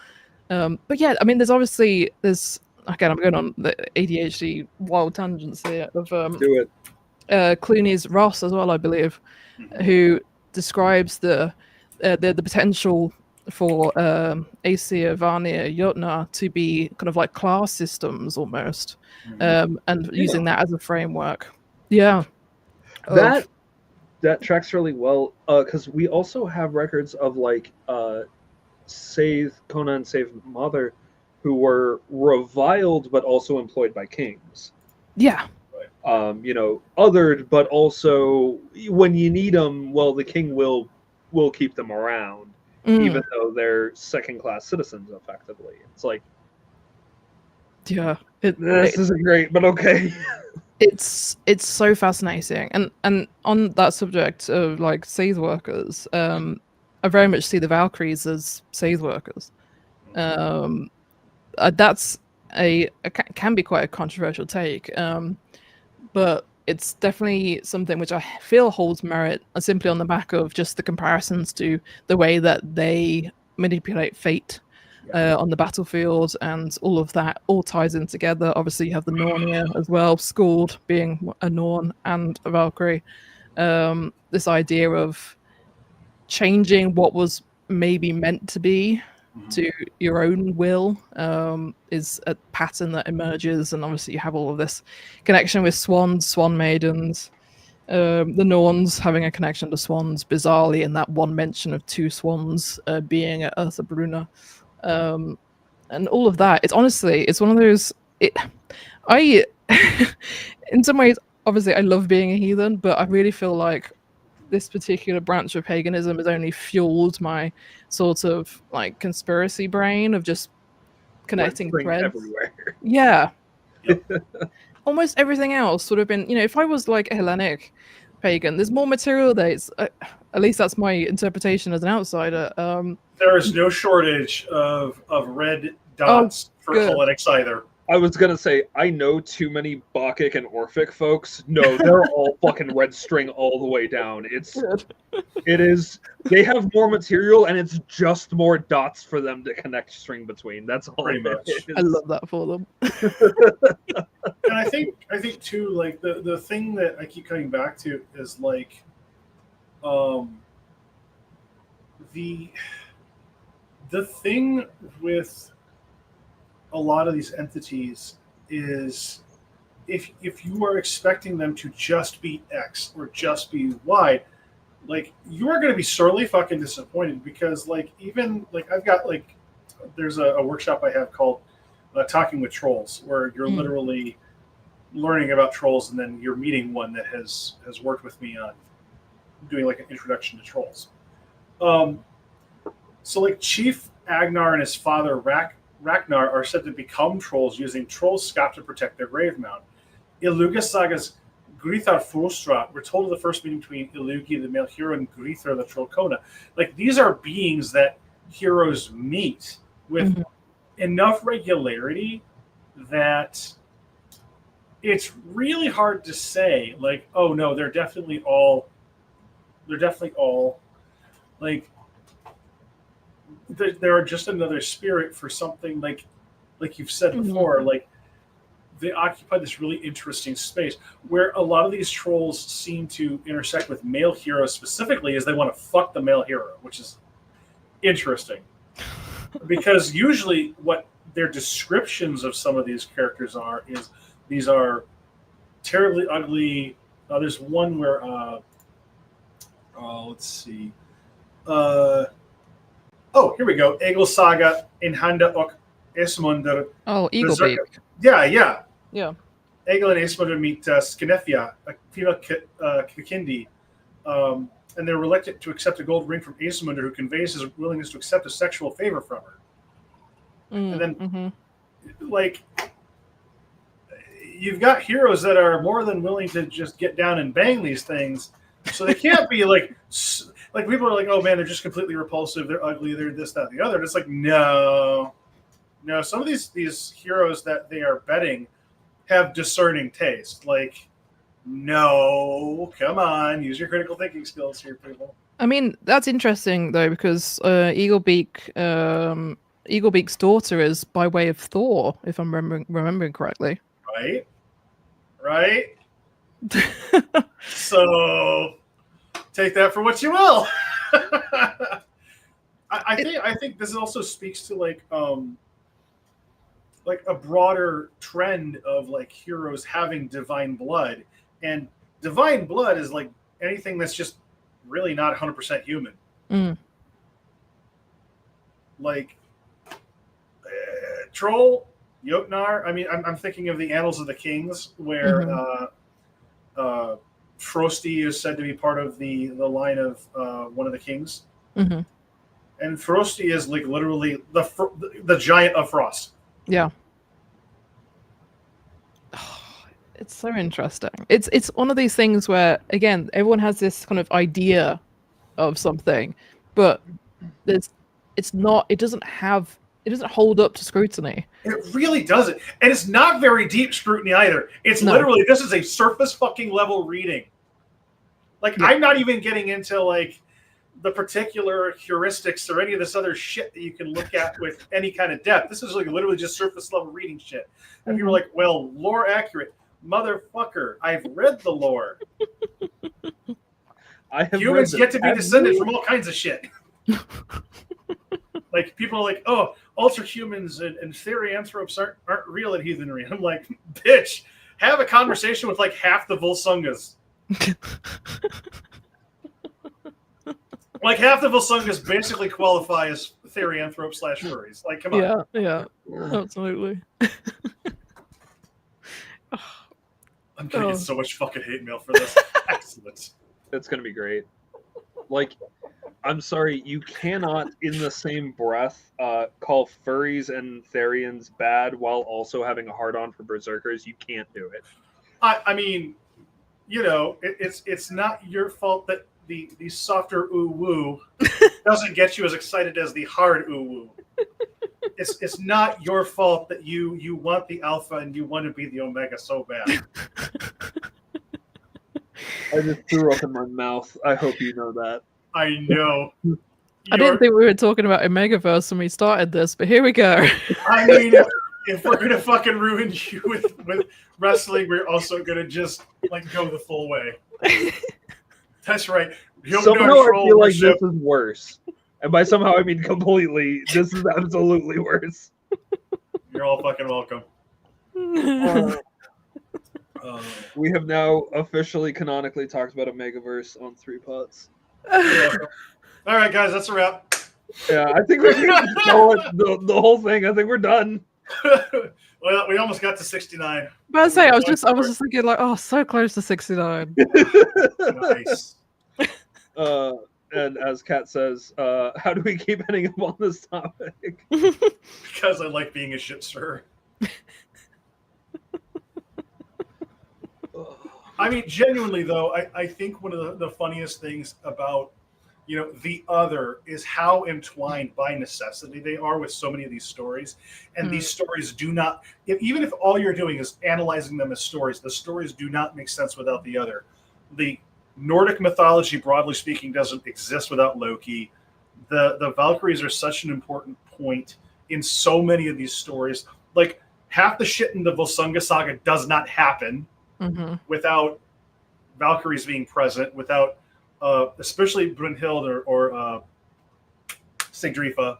[SPEAKER 3] But yeah, I mean, there's again, I'm going on the ADHD wild tangents here of
[SPEAKER 1] Do it.
[SPEAKER 3] Clooney's Ross as well, I believe, who describes the potential for Aesir, Vanir, Jötnar to be kind of like class systems almost, and using that as a framework. Yeah,
[SPEAKER 1] that tracks really well, because we also have records of like Kona and Save Mother, who were reviled but also employed by kings.
[SPEAKER 3] Yeah.
[SPEAKER 1] Othered, but also when you need them, well, the king will keep them around, even though they're second-class citizens, effectively. It's like,
[SPEAKER 3] yeah,
[SPEAKER 1] this isn't great, but okay.
[SPEAKER 3] It's so fascinating, and on that subject of like seed workers, I very much see the Valkyries as seed workers. That's can be quite a controversial take, but it's definitely something which I feel holds merit simply on the back of just the comparisons to the way that they manipulate fate on the battlefield, and all of that all ties in together. Obviously, you have the Nornir as well, Skuld being a Norn and a Valkyrie. This idea of changing what was maybe meant to be to your own will is a pattern that emerges, and obviously you have all of this connection with swans, swan maidens, the Norns having a connection to swans, bizarrely in that one mention of two swans being at Ursa Bruna, and all of that. It's one of those. In some ways, obviously, I love being a heathen, but I really feel like this particular branch of paganism has only fueled my sort of like conspiracy brain of just connecting threads
[SPEAKER 1] everywhere.
[SPEAKER 3] Yeah. Almost everything else would have been, if I was like a Hellenic pagan, there's more material dates. At least that's my interpretation as an outsider.
[SPEAKER 2] There is no shortage of red dots for Hellenics either.
[SPEAKER 1] I was gonna say, I know too many Bacchic and Orphic folks. No, they're all fucking red string all the way down. It is. They have more material, and it's just more dots for them to connect string between. That's all.
[SPEAKER 2] Pretty much.
[SPEAKER 3] I love that for them.
[SPEAKER 2] And I think too, like the thing that I keep coming back to is like, the thing with a lot of these entities is if you are expecting them to just be X or just be Y, like you are going to be sorely fucking disappointed, because like even like I've got like there's a workshop I have called Talking with Trolls, where you're literally learning about trolls, and then you're meeting one that has worked with me on doing like an introduction to trolls. So like Chief Agnar and his father Ragnar are said to become trolls using troll scap to protect their grave mound. Illuga Saga's Grithar Frustra, we're told of the first meeting between Illugi, the male hero, and Grithar, the troll Kona. Like, these are beings that heroes meet with enough regularity that it's really hard to say, like, oh no, they're definitely all like, they're just another spirit for something like you've said before, like they occupy this really interesting space where a lot of these trolls seem to intersect with male heroes specifically, as they want to fuck the male hero, which is interesting because usually what their descriptions of some of these characters are is these are terribly ugly, There's one where let's see. Here we go. Egil Saga in Handa och Esmunder.
[SPEAKER 3] Oh, Eaglebeak.
[SPEAKER 2] Yeah.
[SPEAKER 3] Yeah.
[SPEAKER 2] Egil and Esmunder meet Skinefia, a female Kikindi, and they're reluctant to accept a gold ring from Esmunder, who conveys his willingness to accept a sexual favor from her. And then, like, you've got heroes that are more than willing to just get down and bang these things, so they can't be like people are like, oh man, they're just completely repulsive, they're ugly, they're this, that, the other. And it's like, no. Some of these heroes that they are betting have discerning taste. Like, no, come on, use your critical thinking skills here, people.
[SPEAKER 3] I mean, that's interesting though, because Eaglebeak's daughter is by way of Thor, if I'm remembering correctly.
[SPEAKER 2] Right. So take that for what you will. I think this also speaks to like a broader trend of like heroes having divine blood, and divine blood is like anything that's just really not 100% human. Like Troll, Jötnar. I mean, I'm thinking of the Annals of the Kings, where Frosty is said to be part of the line of one of the kings, and Frosty is like literally the giant of frost.
[SPEAKER 3] Yeah. It's so interesting. It's one of these things where, again, everyone has this kind of idea of something, but it doesn't hold up to scrutiny.
[SPEAKER 2] It really doesn't. And it's not very deep scrutiny either. It's literally, this is a surface fucking level reading. Like, yeah. I'm not even getting into like the particular heuristics or any of this other shit that you can look at with any kind of depth. This is like literally just surface level reading shit. And people are like, well, lore accurate. Motherfucker, I've read the lore. Humans get to be descended from all kinds of shit. Like, people are like, oh, ultra-humans and theory-anthropes aren't real at heathenry. I'm like, bitch, have a conversation with like half the Volsungas. Like, half the Volsungas basically qualify as theory-anthropes / furries. Like, come on.
[SPEAKER 3] Yeah, absolutely.
[SPEAKER 2] I'm gonna get so much fucking hate mail for this. Excellent.
[SPEAKER 1] It's gonna be great. Like, I'm sorry, you cannot in the same breath call furries and Therians bad while also having a hard-on for berserkers. You can't do it.
[SPEAKER 2] I mean, you know, it's not your fault that the softer ooh-woo doesn't get you as excited as the hard ooh-woo. It's not your fault that you want the alpha and you want to be the omega so bad.
[SPEAKER 1] I just threw up in my mouth. I hope you know that.
[SPEAKER 2] I know.
[SPEAKER 3] I didn't think we were talking about Omegaverse when we started this, but here we go. I
[SPEAKER 2] mean, if we're gonna fucking ruin you with wrestling, we're also gonna just like go the full way. That's right.
[SPEAKER 1] Somehow I feel like this is worse. And by somehow I mean completely. This is absolutely worse.
[SPEAKER 2] You're all fucking welcome.
[SPEAKER 1] We have now officially canonically talked about Omegaverse on 3 pots.
[SPEAKER 2] All right, guys, that's a wrap.
[SPEAKER 1] Yeah, I think we can call it the whole thing. I think we're done.
[SPEAKER 2] Well, we almost got to 69.
[SPEAKER 3] But I say, I was just thinking like, oh, so close to 69.
[SPEAKER 2] Nice.
[SPEAKER 1] And as Kat says, how do we keep ending up on this topic?
[SPEAKER 2] Because I like being a shit stirrer. I mean, genuinely though, I think one of the funniest things about, you know, the other is how entwined by necessity they are with so many of these stories. And these stories do not, even if all you're doing is analyzing them as stories, the stories do not make sense without the other. The Nordic mythology, broadly speaking, doesn't exist without Loki. The Valkyries are such an important point in so many of these stories. Like, half the shit in the Volsunga saga does not happen without Valkyries being present, without especially Brunhild or Sigdrifa.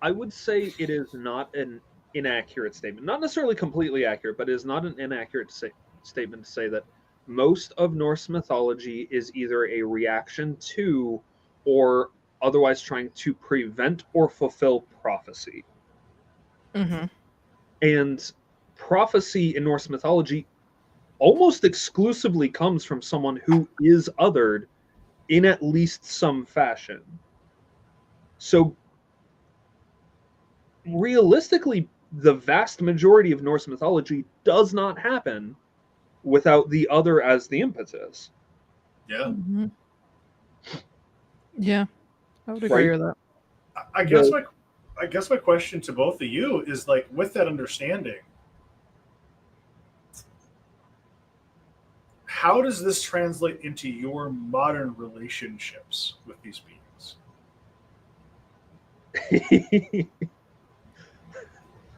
[SPEAKER 1] I would say it is not an inaccurate statement. Not necessarily completely accurate, but it is not an inaccurate statement to say that most of Norse mythology is either a reaction to or otherwise trying to prevent or fulfill prophecy.
[SPEAKER 3] Mm-hmm.
[SPEAKER 1] And prophecy in Norse mythology almost exclusively comes from someone who is othered in at least some fashion. So realistically, the vast majority of Norse mythology does not happen without the other as the impetus.
[SPEAKER 2] Yeah.
[SPEAKER 3] Mm-hmm. Yeah, I would agree with that.
[SPEAKER 2] I guess my question to both of you is, like, with that understanding, how does this translate into your modern relationships with these beings?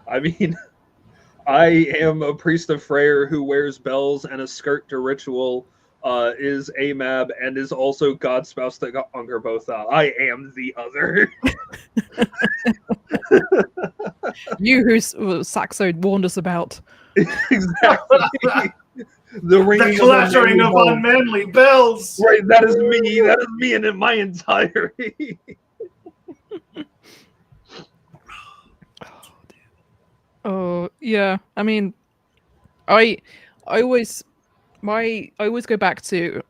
[SPEAKER 1] I mean, I am a priest of Freyr who wears bells and a skirt to ritual, is AMAB, and is also God's spouse to Ungerbotha. I am the other.
[SPEAKER 3] You who Saxo warned us about.
[SPEAKER 1] Exactly.
[SPEAKER 2] The clattering of unmanly bells.
[SPEAKER 1] Right, that is me. That is me in my entirety.
[SPEAKER 3] Oh yeah, I mean, I always go back to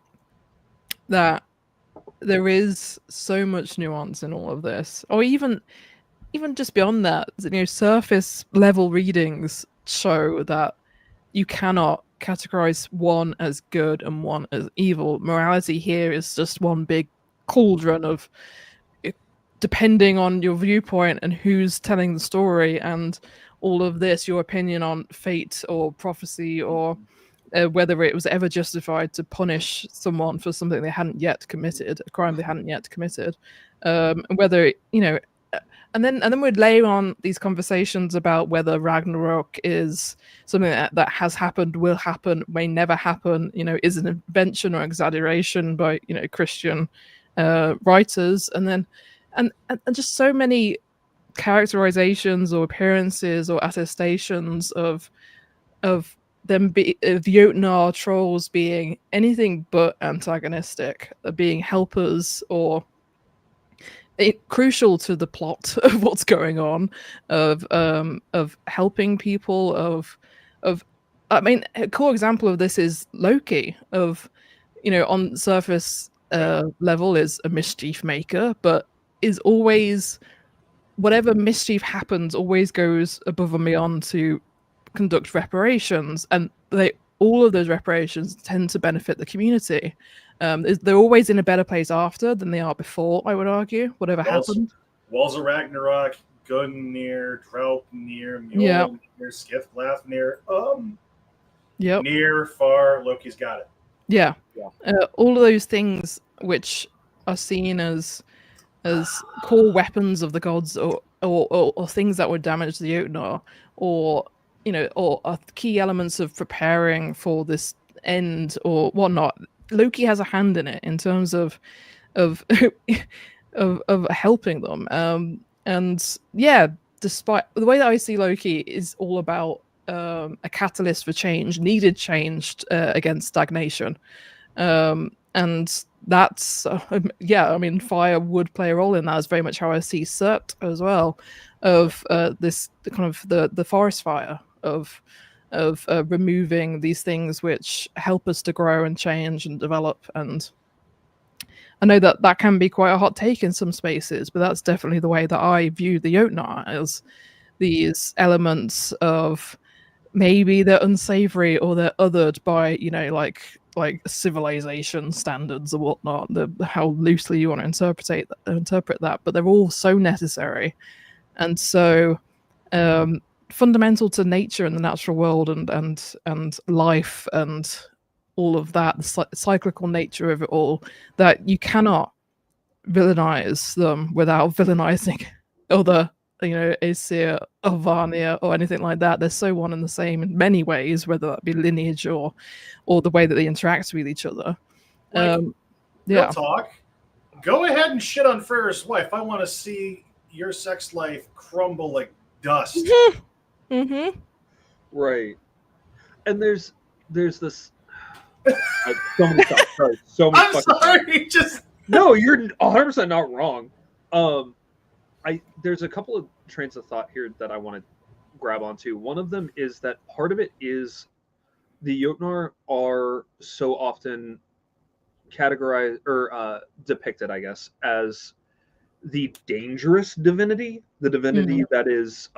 [SPEAKER 3] that. There is so much nuance in all of this, or even just beyond that. Surface level readings show that you cannot categorize one as good and one as evil. Morality here is just one big cauldron of, depending on your viewpoint and who's telling the story and all of this, your opinion on fate or prophecy, or whether it was ever justified to punish someone for something they hadn't yet committed, a crime they hadn't yet committed, whether and then we'd layer on these conversations about whether Ragnarok is something that has happened, will happen, may never happen, is an invention or exaggeration by Christian writers, and just so many characterizations or appearances or attestations of them of Jötnar trolls being anything but antagonistic, being helpers or crucial to the plot of what's going on, of helping people, of I mean, a core example of this is Loki, of on surface level is a mischief maker, but is always, whatever mischief happens, always goes above and beyond to conduct reparations, and all of those reparations tend to benefit the community. They're always in a better place after than they are before, I would argue, whatever happened.
[SPEAKER 2] Walls of Ragnarok, Gungnir, Draupnir, Mjolnir, Skiflafnir, near, far, Loki's got it.
[SPEAKER 3] Yeah. All of those things which are seen as core weapons of the gods, or things that would damage the Jötnar, or are key elements of preparing for this end or whatnot. Loki has a hand in it in terms of helping them. And yeah, despite the way that I see Loki is all about a catalyst for change, needed change against stagnation. And that's I mean, fire would play a role in that. Is very much how I see Surt as well, of this kind of the forest fire of removing these things which help us to grow and change and develop. And I know that can be quite a hot take in some spaces, but that's definitely the way that I view the Jötnar, as these elements of maybe they're unsavory or they're othered by like civilization standards or whatnot, how loosely you want to interpret that, but they're all so necessary and so fundamental to nature and the natural world and life and all of that, the cyclical nature of it all, that you cannot villainize them without villainizing other, Aesir or Vanir or anything like that. They're so one and the same in many ways, whether that be lineage or the way that they interact with each other.
[SPEAKER 2] Real talk. Go ahead and shit on Freyr's wife. I want to see your sex life crumble like dust.
[SPEAKER 3] Mm-hmm.
[SPEAKER 1] Right. And there's this so many thoughts. Sorry, so many
[SPEAKER 2] I'm
[SPEAKER 1] fucking
[SPEAKER 2] sorry, just
[SPEAKER 1] No, you're 100% not wrong. There's a couple of trains of thought here that I want to grab onto. One of them is that part of it is the Jötnar are so often categorized or depicted, I guess, as the dangerous divinity, the divinity that is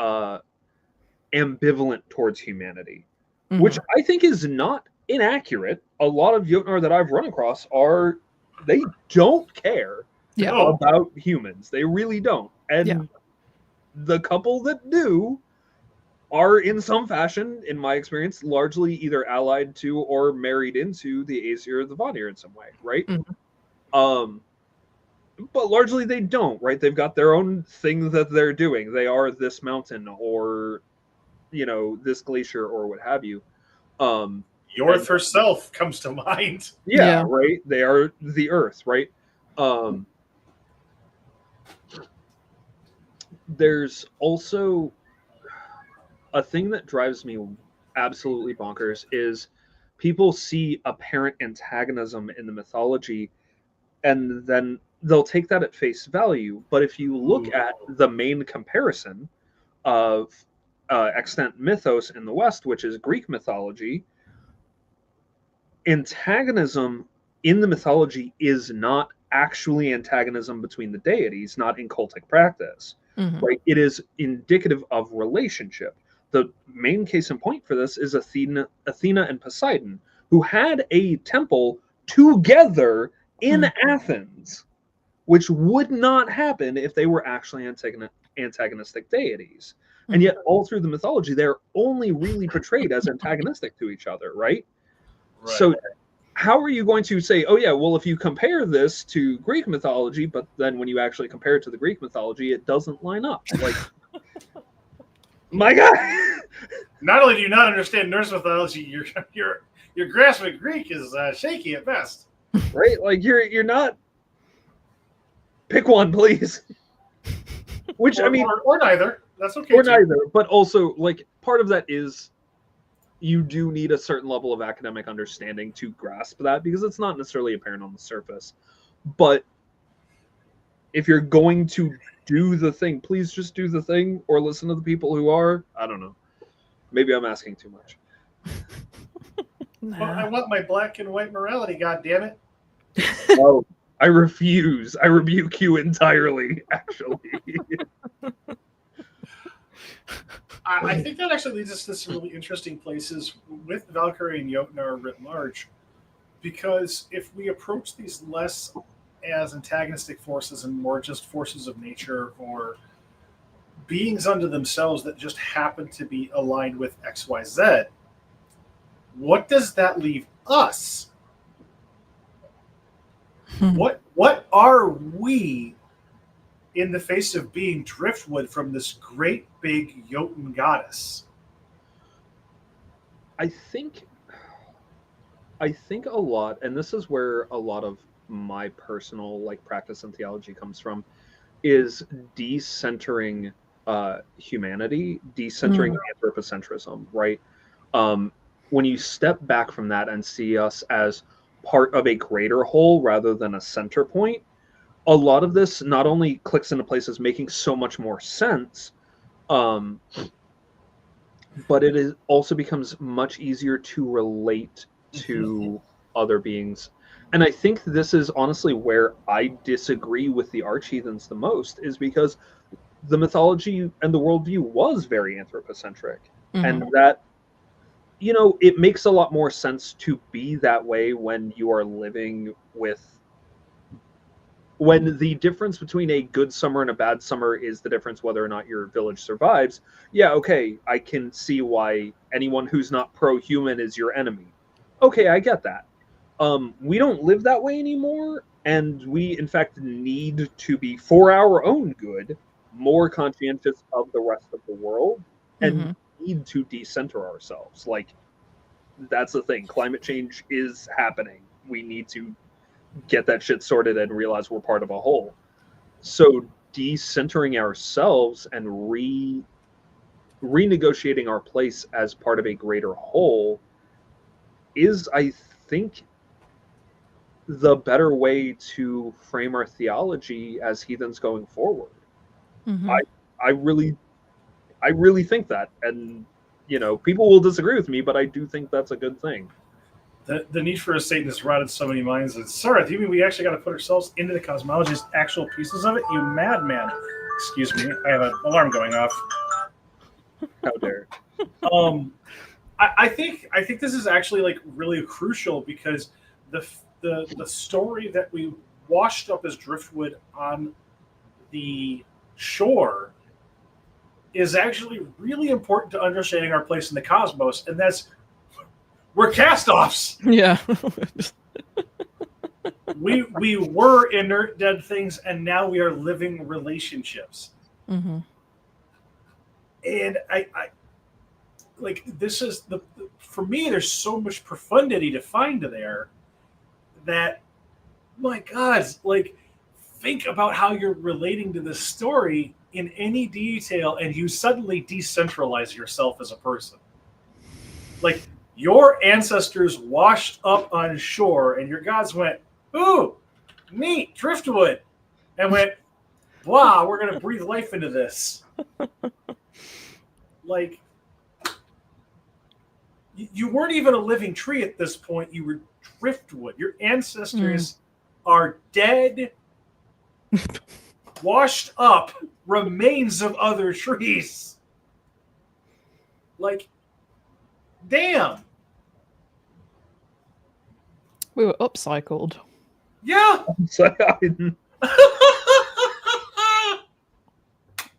[SPEAKER 1] ambivalent towards humanity, which I think is not inaccurate. A lot of Jötnar that I've run across they don't care
[SPEAKER 3] Yeah.
[SPEAKER 1] about humans. They really don't. And the couple that do are in some fashion, in my experience, largely either allied to or married into the Aesir or the Vanir in some way, right? But largely they don't, right? They've got their own thing that they're doing. They are this mountain or, this glacier or what have you.
[SPEAKER 2] Yorth herself comes to mind.
[SPEAKER 1] Yeah, right? They are the earth, right? There's also a thing that drives me absolutely bonkers is people see apparent antagonism in the mythology and then they'll take that at face value. But if you look at the main comparison of extant mythos in the West, which is Greek mythology, antagonism in the mythology is not actually antagonism between the deities, not in cultic practice. Right? It is indicative of relationship. The main case in point for this is Athena and Poseidon, who had a temple together in Athens, which would not happen if they were actually antagonistic deities. And yet, all through the mythology, they're only really portrayed as antagonistic to each other, right? So how are you going to say, oh yeah, well, if you compare this to Greek mythology, but then when you actually compare it to the Greek mythology, it doesn't line up? Like, my God.
[SPEAKER 2] Not only do you not understand Norse mythology, your grasp of Greek is shaky at best.
[SPEAKER 1] Right? Like you're not. Pick one, please. Which I mean,
[SPEAKER 2] or neither. That's okay.
[SPEAKER 1] Or neither, but also like part of that is you do need a certain level of academic understanding to grasp that because it's not necessarily apparent on the surface. But if you're going to do the thing, please just do the thing or listen to the people who are. I don't know. Maybe I'm asking too much.
[SPEAKER 2] But I want my black and white morality, goddammit.
[SPEAKER 1] Oh, I refuse. I rebuke you entirely, actually.
[SPEAKER 2] I think that actually leads us to some really interesting places with Valkyrie and Jötnar writ large. Because if we approach these less as antagonistic forces and more just forces of nature or beings unto themselves that just happen to be aligned with XYZ, what does that leave us? What are we in the face of being driftwood from this great big Jötunn goddess?
[SPEAKER 1] I think a lot, and this is where a lot of my personal practice in theology comes from, is decentering humanity, decentering anthropocentrism, right? When you step back from that and see us as part of a greater whole rather than a center point, a lot of this not only clicks into place as making so much more sense, but it also becomes much easier to relate to other beings. And I think this is honestly where I disagree with the archheathens the most, is because the mythology and the worldview was very anthropocentric. And that, it makes a lot more sense to be that way when you are living with, when the difference between a good summer and a bad summer is the difference whether or not your village survives. Yeah, okay, I can see why anyone who's not pro-human is your enemy. Okay, I get that. We don't live that way anymore, and we, in fact, need to be, for our own good, more conscientious of the rest of the world, and need to decenter ourselves. Like, that's the thing. Climate change is happening. We need to get that shit sorted and realize we're part of a whole. So decentering ourselves and renegotiating our place as part of a greater whole is, I think, the better way to frame our theology as heathens going forward.
[SPEAKER 3] Mm-hmm.
[SPEAKER 1] I really think that, and people will disagree with me, but I do think that's a good thing.
[SPEAKER 2] The need for a Satan has rotted so many minds. And Sarah, do you mean we actually got to put ourselves into the cosmology as actual pieces of it? You madman! Excuse me, I have an alarm going off.
[SPEAKER 1] How dare!
[SPEAKER 2] I think this is actually like really crucial because the story that we washed up as driftwood on the shore is actually really important to understanding our place in the cosmos, and that's we're cast-offs.
[SPEAKER 3] Yeah.
[SPEAKER 2] we were inert dead things, and now we are living relationships.
[SPEAKER 3] Mm-hmm.
[SPEAKER 2] And I like this is for me. There's so much profundity to find there that, my God, like think about how you're relating to this story in any detail, and you suddenly decentralize yourself as a person. Like, your ancestors washed up on shore, and your gods went, "Ooh, neat, driftwood," and went, "Wow, we're going to breathe life into this." Like, you weren't even a living tree at this point. You were driftwood. Your ancestors are dead, washed up remains of other trees. Like, damn.
[SPEAKER 3] We were upcycled.
[SPEAKER 2] Yeah.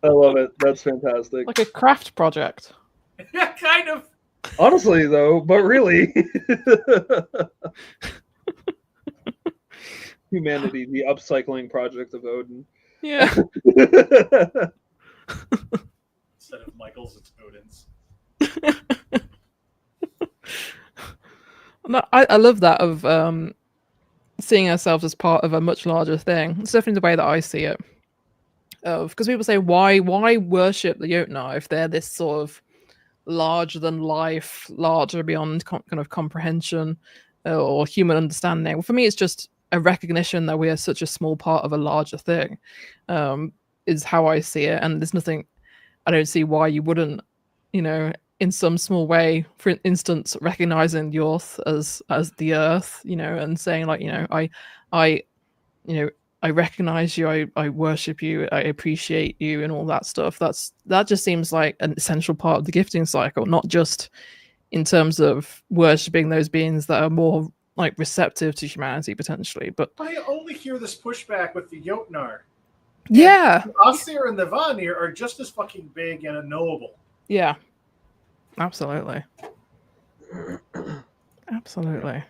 [SPEAKER 1] I love it. That's fantastic.
[SPEAKER 3] Like a craft project.
[SPEAKER 2] Yeah, kind of.
[SPEAKER 1] Honestly, though, but really. Humanity, the upcycling project of Odin.
[SPEAKER 3] Yeah.
[SPEAKER 2] Instead of Michael's, it's Odin's.
[SPEAKER 3] No, I love that of seeing ourselves as part of a much larger thing. It's definitely the way that I see it. Because people say, why worship the Jötnar if they're this sort of larger than life, larger beyond kind of comprehension or human understanding? Well, for me, it's just a recognition that we are such a small part of a larger thing. Is how I see it, and there's nothing. I don't see why you wouldn't, in some small way, for instance, recognizing the earth as the earth, and saying like, I recognize you, I worship you, I appreciate you, and all that stuff. That just seems like an essential part of the gifting cycle, not just in terms of worshipping those beings that are more like receptive to humanity potentially. But
[SPEAKER 2] I only hear this pushback with the Jötnar.
[SPEAKER 3] Yeah,
[SPEAKER 2] the Aesir and the Vanir are just as fucking big and unknowable.
[SPEAKER 3] Yeah, absolutely. Absolutely.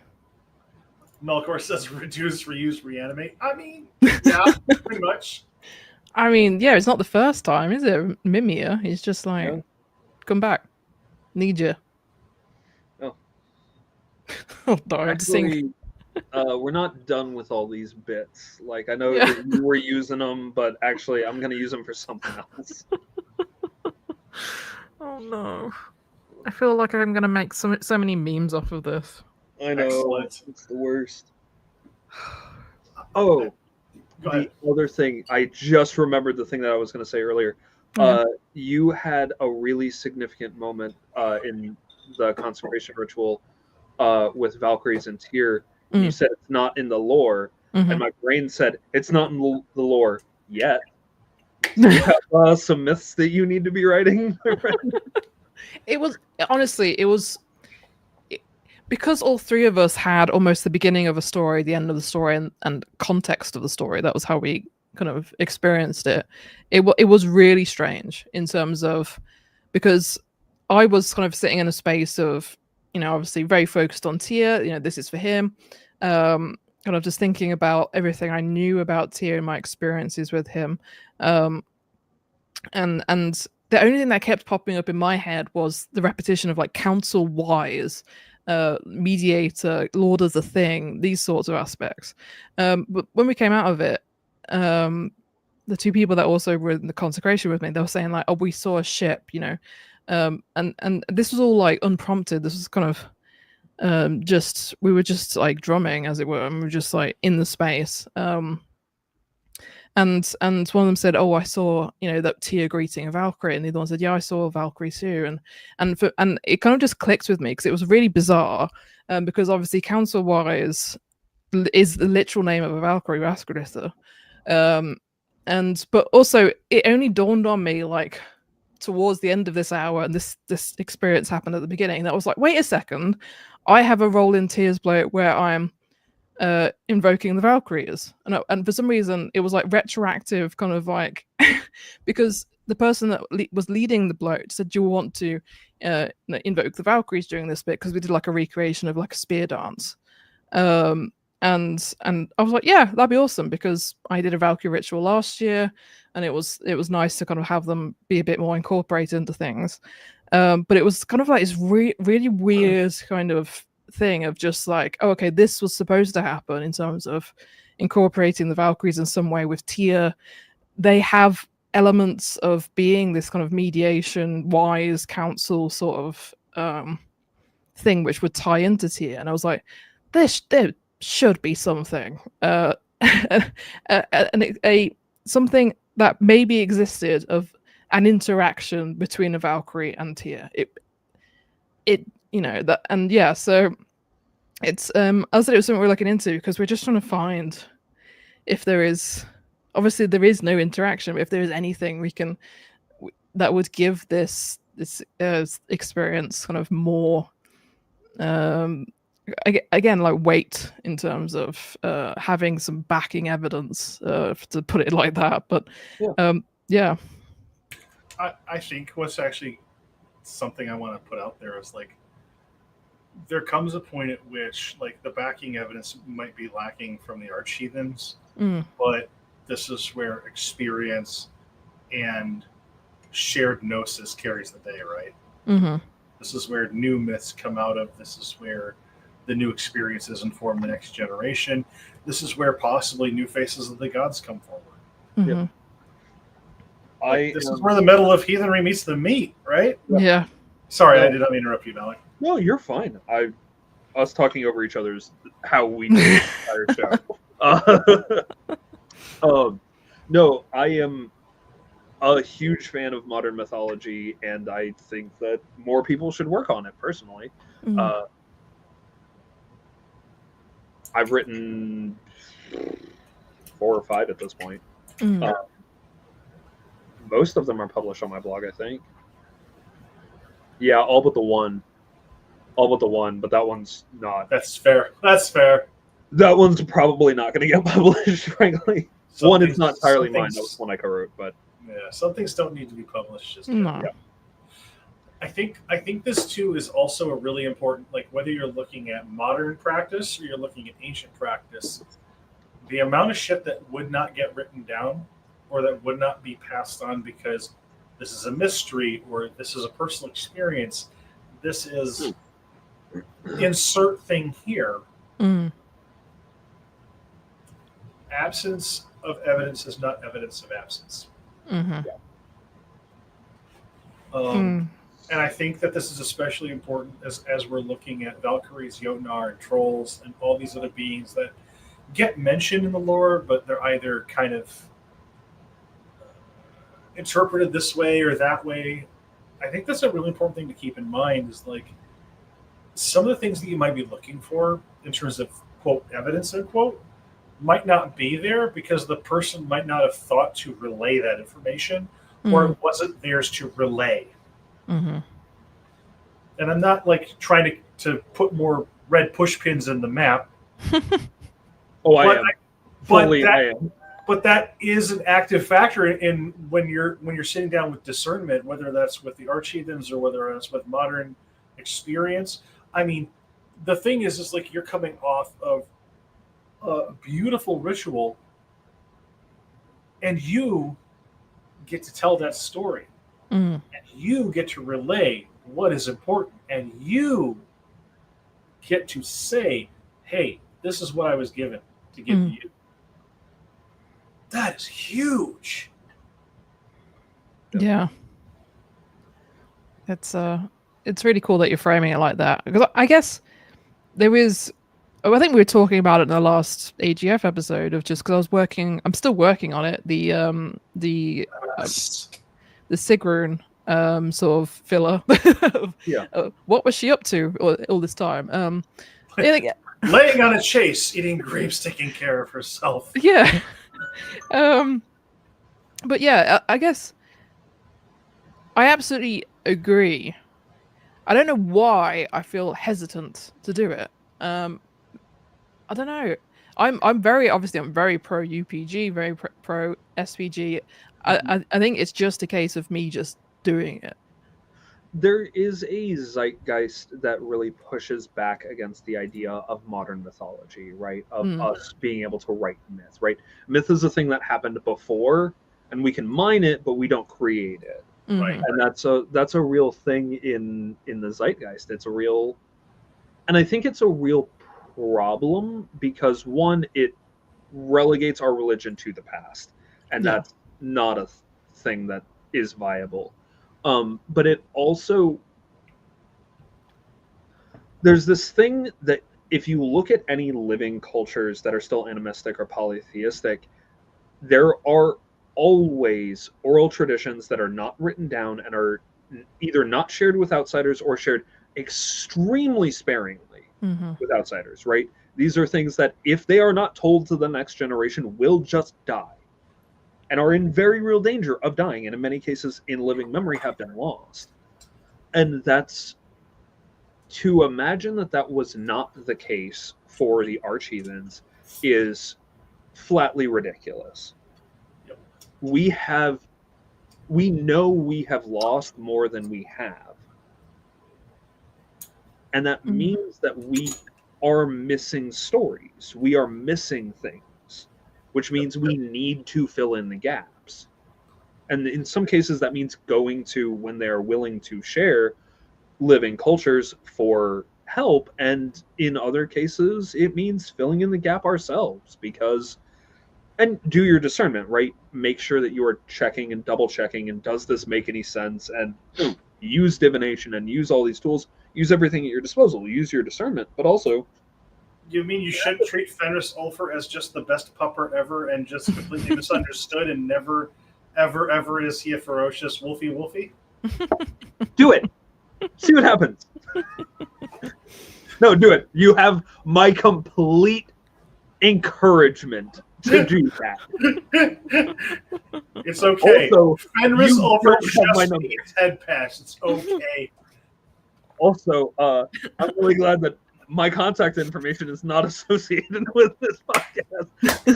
[SPEAKER 2] Melkor says reduce, reuse, reanimate. I mean, yeah, pretty much.
[SPEAKER 3] I mean, yeah, it's not the first time, is it? Mimir, he's just like, come back. Need you.
[SPEAKER 1] Oh.
[SPEAKER 3] Oh, no, I'm just saying.
[SPEAKER 1] We're not done with all these bits. Like, I know you were using them, but actually, I'm going to use them for something else.
[SPEAKER 3] Oh, no. I feel like I'm going to make so many memes off of this.
[SPEAKER 1] I know.
[SPEAKER 2] Excellent.
[SPEAKER 1] It's the worst. Oh, the other thing. I just remembered the thing that I was going to say earlier. You had a really significant moment in the consecration ritual with Valkyries and Tyr. You said it's not in the lore, and my brain said it's not in the lore yet. So you have some myths that you need to be writing.
[SPEAKER 3] It was honestly, because all three of us had almost the beginning of a story, the end of the story, and context of the story. That was how we kind of experienced it. It was really strange in terms of, because I was kind of sitting in a space of, obviously very focused on Tyr. This is for him. Kind of just thinking about everything I knew about Tyr and my experiences with him. And the only thing that kept popping up in my head was the repetition of like council wise, mediator, Lord of the Thing, these sorts of aspects. But when we came out of it, the two people that also were in the consecration with me, they were saying like, oh, we saw a ship, And this was all like unprompted. This was kind of just we were just like drumming, as it were, and we were just like in the space. And one of them said, "Oh, I saw that Tia greeting a Valkyrie," and the other one said, "Yeah, I saw a Valkyrie too." And it kind of just clicked with me because it was really bizarre, because obviously council wise is the literal name of a Valkyrie, Vaskritha. But also it only dawned on me like towards the end of this hour, and this experience happened at the beginning, that was like, wait a second, I have a role in Tia's bloat where I'm invoking the Valkyries, and for some reason it was like retroactive, kind of like because the person that was leading the bloat said, "Do you want to invoke the Valkyries during this bit?" Because we did like a recreation of like a spear dance. And I was like, yeah, that'd be awesome, because I did a Valkyrie ritual last year, and it was nice to kind of have them be a bit more incorporated into things. But it was kind of like this really weird kind of thing of just like, oh, okay, this was supposed to happen in terms of incorporating the Valkyries in some way with Tia. They have elements of being this kind of mediation, wise council sort of thing which would tie into Tia, and I was like, there should be something, something that maybe existed of an interaction between a Valkyrie and Tia. That, and yeah, so it's I said it was something we're looking into, because we're just trying to find if there is, obviously there is no interaction, but if there is anything we can that would give this experience kind of more again, like weight in terms of having some backing evidence, to put it like that. But yeah.
[SPEAKER 2] I think what's actually something I want to put out there is like, there comes a point at which like the backing evidence might be lacking from the archheathens, but this is where experience and shared gnosis carries the day, right?
[SPEAKER 3] Mm-hmm.
[SPEAKER 2] This is where new myths come out of. This is where the new experiences inform the next generation. This is where possibly new faces of the gods come forward.
[SPEAKER 3] Mm-hmm.
[SPEAKER 2] This is where the metal of heathenry meets the meat, right?
[SPEAKER 3] Yeah.
[SPEAKER 2] Sorry, I did not interrupt you, Maleck.
[SPEAKER 1] No, you're fine. Us talking over each other's how we do the entire show. No, I am a huge fan of modern mythology, and I think that more people should work on it personally.
[SPEAKER 3] Mm-hmm.
[SPEAKER 1] I've written 4 or 5 at this point.
[SPEAKER 3] Mm-hmm.
[SPEAKER 1] Most of them are published on my blog, I think. Yeah, all but the one, but that one's not.
[SPEAKER 2] That's fair.
[SPEAKER 1] That one's probably not going to get published, frankly. One is not entirely mine. That was one I co-wrote, but
[SPEAKER 2] yeah, some things don't need to be published. Just
[SPEAKER 3] no.
[SPEAKER 2] Yeah. I think this too is also a really important, like whether you're looking at modern practice or you're looking at ancient practice, the amount of shit that would not get written down or that would not be passed on because this is a mystery or this is a personal experience, this is insert thing here. Absence of evidence is not evidence of absence.
[SPEAKER 3] Mm-hmm.
[SPEAKER 2] And I think that this is especially important as we're looking at Valkyries, Jötnar, and trolls, and all these other beings that get mentioned in the lore, but they're either kind of interpreted this way or that way. I think that's a really important thing to keep in mind, is like some of the things that you might be looking for in terms of, quote, evidence, unquote, might not be there because the person might not have thought to relay that information, or it wasn't theirs to relay.
[SPEAKER 3] Mm-hmm.
[SPEAKER 2] And I'm not like trying to put more red push pins in the map.
[SPEAKER 1] I am.
[SPEAKER 2] But that is an active factor in when you're sitting down with discernment, whether that's with the archheathens or whether that's with modern experience. I mean, the thing is like you're coming off of a beautiful ritual, and you get to tell that story, and you get to relay what is important, and you get to say, "Hey, this is what I was given to give to you." That is huge.
[SPEAKER 3] Yeah. It's really cool that you're framing it like that, because I guess there is. Oh, I think we were talking about it in the last AGF episode of just because I'm still working on it. The Sigrun sort of filler.
[SPEAKER 1] Yeah.
[SPEAKER 3] What was she up to all this time?
[SPEAKER 2] Laying on a chase, eating grapes, taking care of herself.
[SPEAKER 3] Yeah. But yeah, I guess I absolutely agree. I don't know why I feel hesitant to do it. I don't know. I'm very pro UPG, very pro SPG. I think it's just a case of me just doing it.
[SPEAKER 1] There is a zeitgeist that really pushes back against the idea of modern mythology, right? Of us being able to write myth, right? Myth is a thing that happened before, and we can mine it, but we don't create it.
[SPEAKER 2] Right.
[SPEAKER 1] And that's a real thing in the zeitgeist. It's a real, and I think it's a real problem because one, it relegates our religion to the past, and that's not a thing that is viable. But it also, there's this thing that if you look at any living cultures that are still animistic or polytheistic, there are always oral traditions that are not written down and are either not shared with outsiders or shared extremely sparingly with outsiders, right? These are things that if they are not told to the next generation will just die and are in very real danger of dying, and in many cases in living memory have been lost. And that's, to imagine that that was not the case for the archheathens is flatly ridiculous. We know we have lost more than we have. And that means that we are missing stories. We are missing things, which means we need to fill in the gaps. And in some cases, that means going to, when they're willing to share, living cultures for help. And in other cases, it means filling in the gap ourselves because, and do your discernment, right? Make sure that you are checking and double checking, and does this make any sense? And use divination and use all these tools. Use everything at your disposal. Use your discernment, but also...
[SPEAKER 2] You mean you should treat Fenris Ulfr as just the best pupper ever and just completely misunderstood and never, ever, ever is he a ferocious wolfy?
[SPEAKER 1] Do it. See what happens. No, do it. You have my complete encouragement to do that.
[SPEAKER 2] It's okay.
[SPEAKER 1] Also,
[SPEAKER 2] Fenris Ulfr just needs head pass. It's okay.
[SPEAKER 1] Also, I'm really glad that my contact information is not associated with this podcast.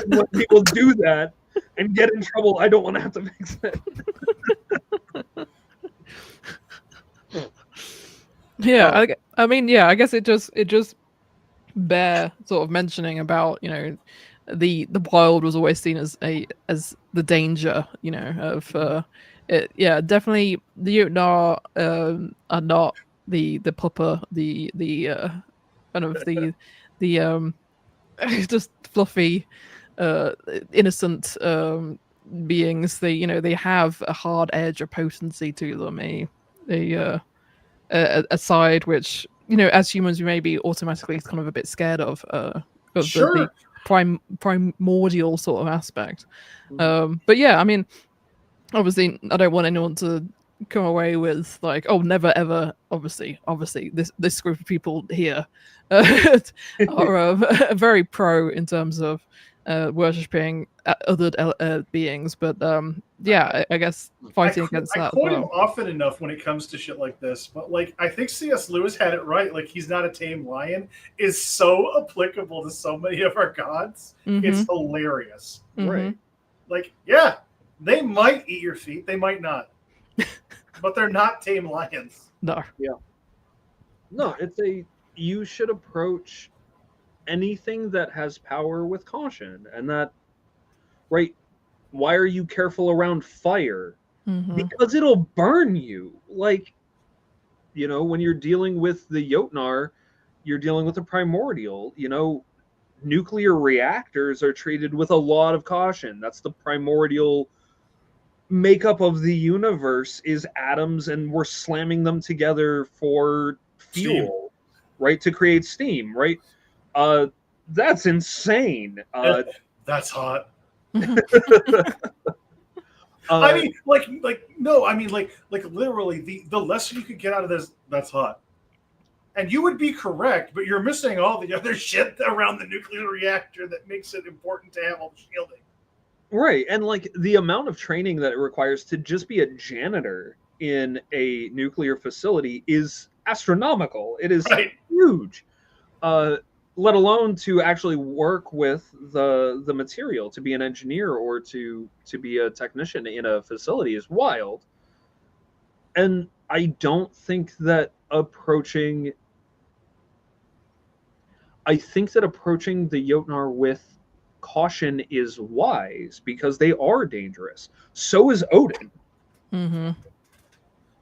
[SPEAKER 1] When people do that and get in trouble, I don't want to have to fix it.
[SPEAKER 3] Yeah, I mean, yeah, I guess it just bear sort of mentioning about, you know, the wild was always seen as the danger, you know, of it. Yeah, definitely the Jötnar are not the pupper, the kind of the just fluffy innocent beings. They have a hard edge or potency to them, a side which, you know, as humans we may be automatically kind of a bit scared of
[SPEAKER 2] Sure.
[SPEAKER 3] the primordial sort of aspect. But yeah, I mean, obviously I don't want anyone to come away with like, oh, never ever, obviously this group of people here are very pro in terms of worshipping other beings, but yeah, I guess fighting against that.
[SPEAKER 2] I quote him often enough when it comes to shit like this, but like I think C.S. Lewis had it right. Like, he's not a tame lion is so applicable to so many of our gods. It's hilarious.
[SPEAKER 1] Right.
[SPEAKER 2] Like, yeah, they might eat your feet, they might not, but they're not tame lions.
[SPEAKER 3] No.
[SPEAKER 1] Yeah. No, you should approach anything that has power with caution, and that, right? Why are you careful around fire? Because it'll burn you. Like, you know, when you're dealing with the Jötnar, you're dealing with a primordial. You know, nuclear reactors are treated with a lot of caution. That's the primordial makeup of the universe is atoms, and we're slamming them together for fuel, right, to create steam, right? That's insane.
[SPEAKER 2] That's hot.
[SPEAKER 1] I
[SPEAKER 2] mean, no, I mean, literally, the lesser you could get out of this, that's hot. And you would be correct, but you're missing all the other shit around the nuclear reactor that makes it important to have all the shielding.
[SPEAKER 1] Right, and like the amount of training that it requires to just be a janitor in a nuclear facility is astronomical. It is huge. Let alone to actually work with the material, to be an engineer or to be a technician in a facility is wild. And I don't think that approaching the Jötnar with caution is wise, because they are dangerous. So is Odin.
[SPEAKER 3] Mm-hmm.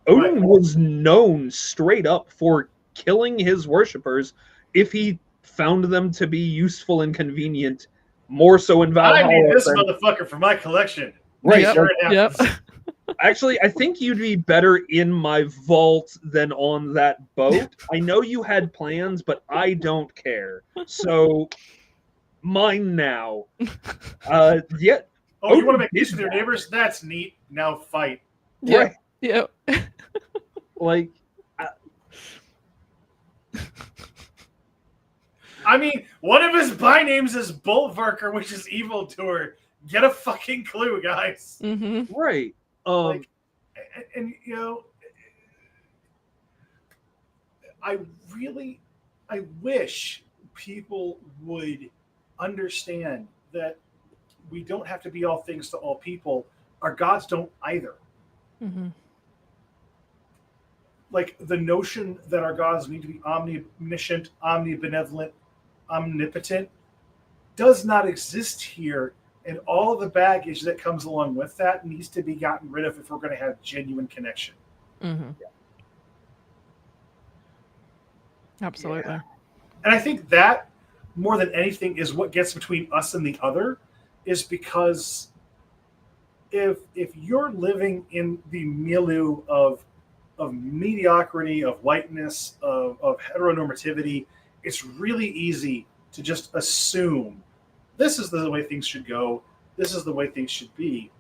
[SPEAKER 1] Odin was known straight up for killing his worshippers if he found them to be useful and convenient, more so in Valhalla.
[SPEAKER 2] I need this motherfucker for my collection.
[SPEAKER 1] Right.
[SPEAKER 3] Yep.
[SPEAKER 2] Sure it happens.
[SPEAKER 1] Actually, I think you'd be better in my vault than on that boat. I know you had plans, but I don't care. So, mine now. Yeah.
[SPEAKER 2] Oh, you want to make peace with your neighbors? That's neat. Now fight.
[SPEAKER 1] Right.
[SPEAKER 3] Yep.
[SPEAKER 1] Like,
[SPEAKER 2] I mean, one of his by names is Boltvarker, which is evil to her. Get a fucking clue, guys.
[SPEAKER 3] Mm-hmm.
[SPEAKER 1] Right.
[SPEAKER 2] And you know, I wish people would understand that we don't have to be all things to all people. Our gods don't either.
[SPEAKER 3] Mm-hmm.
[SPEAKER 2] Like the notion that our gods need to be omniscient, omnibenevolent, omnipotent does not exist here, and all of the baggage that comes along with that needs to be gotten rid of if we're going to have genuine connection.
[SPEAKER 3] Mm-hmm. Absolutely.
[SPEAKER 2] Yeah. And I think that more than anything is what gets between us and the other, is because if you're living in the milieu of mediocrity, of whiteness, of heteronormativity, it's really easy to just assume this is the way things should go, this is the way things should be.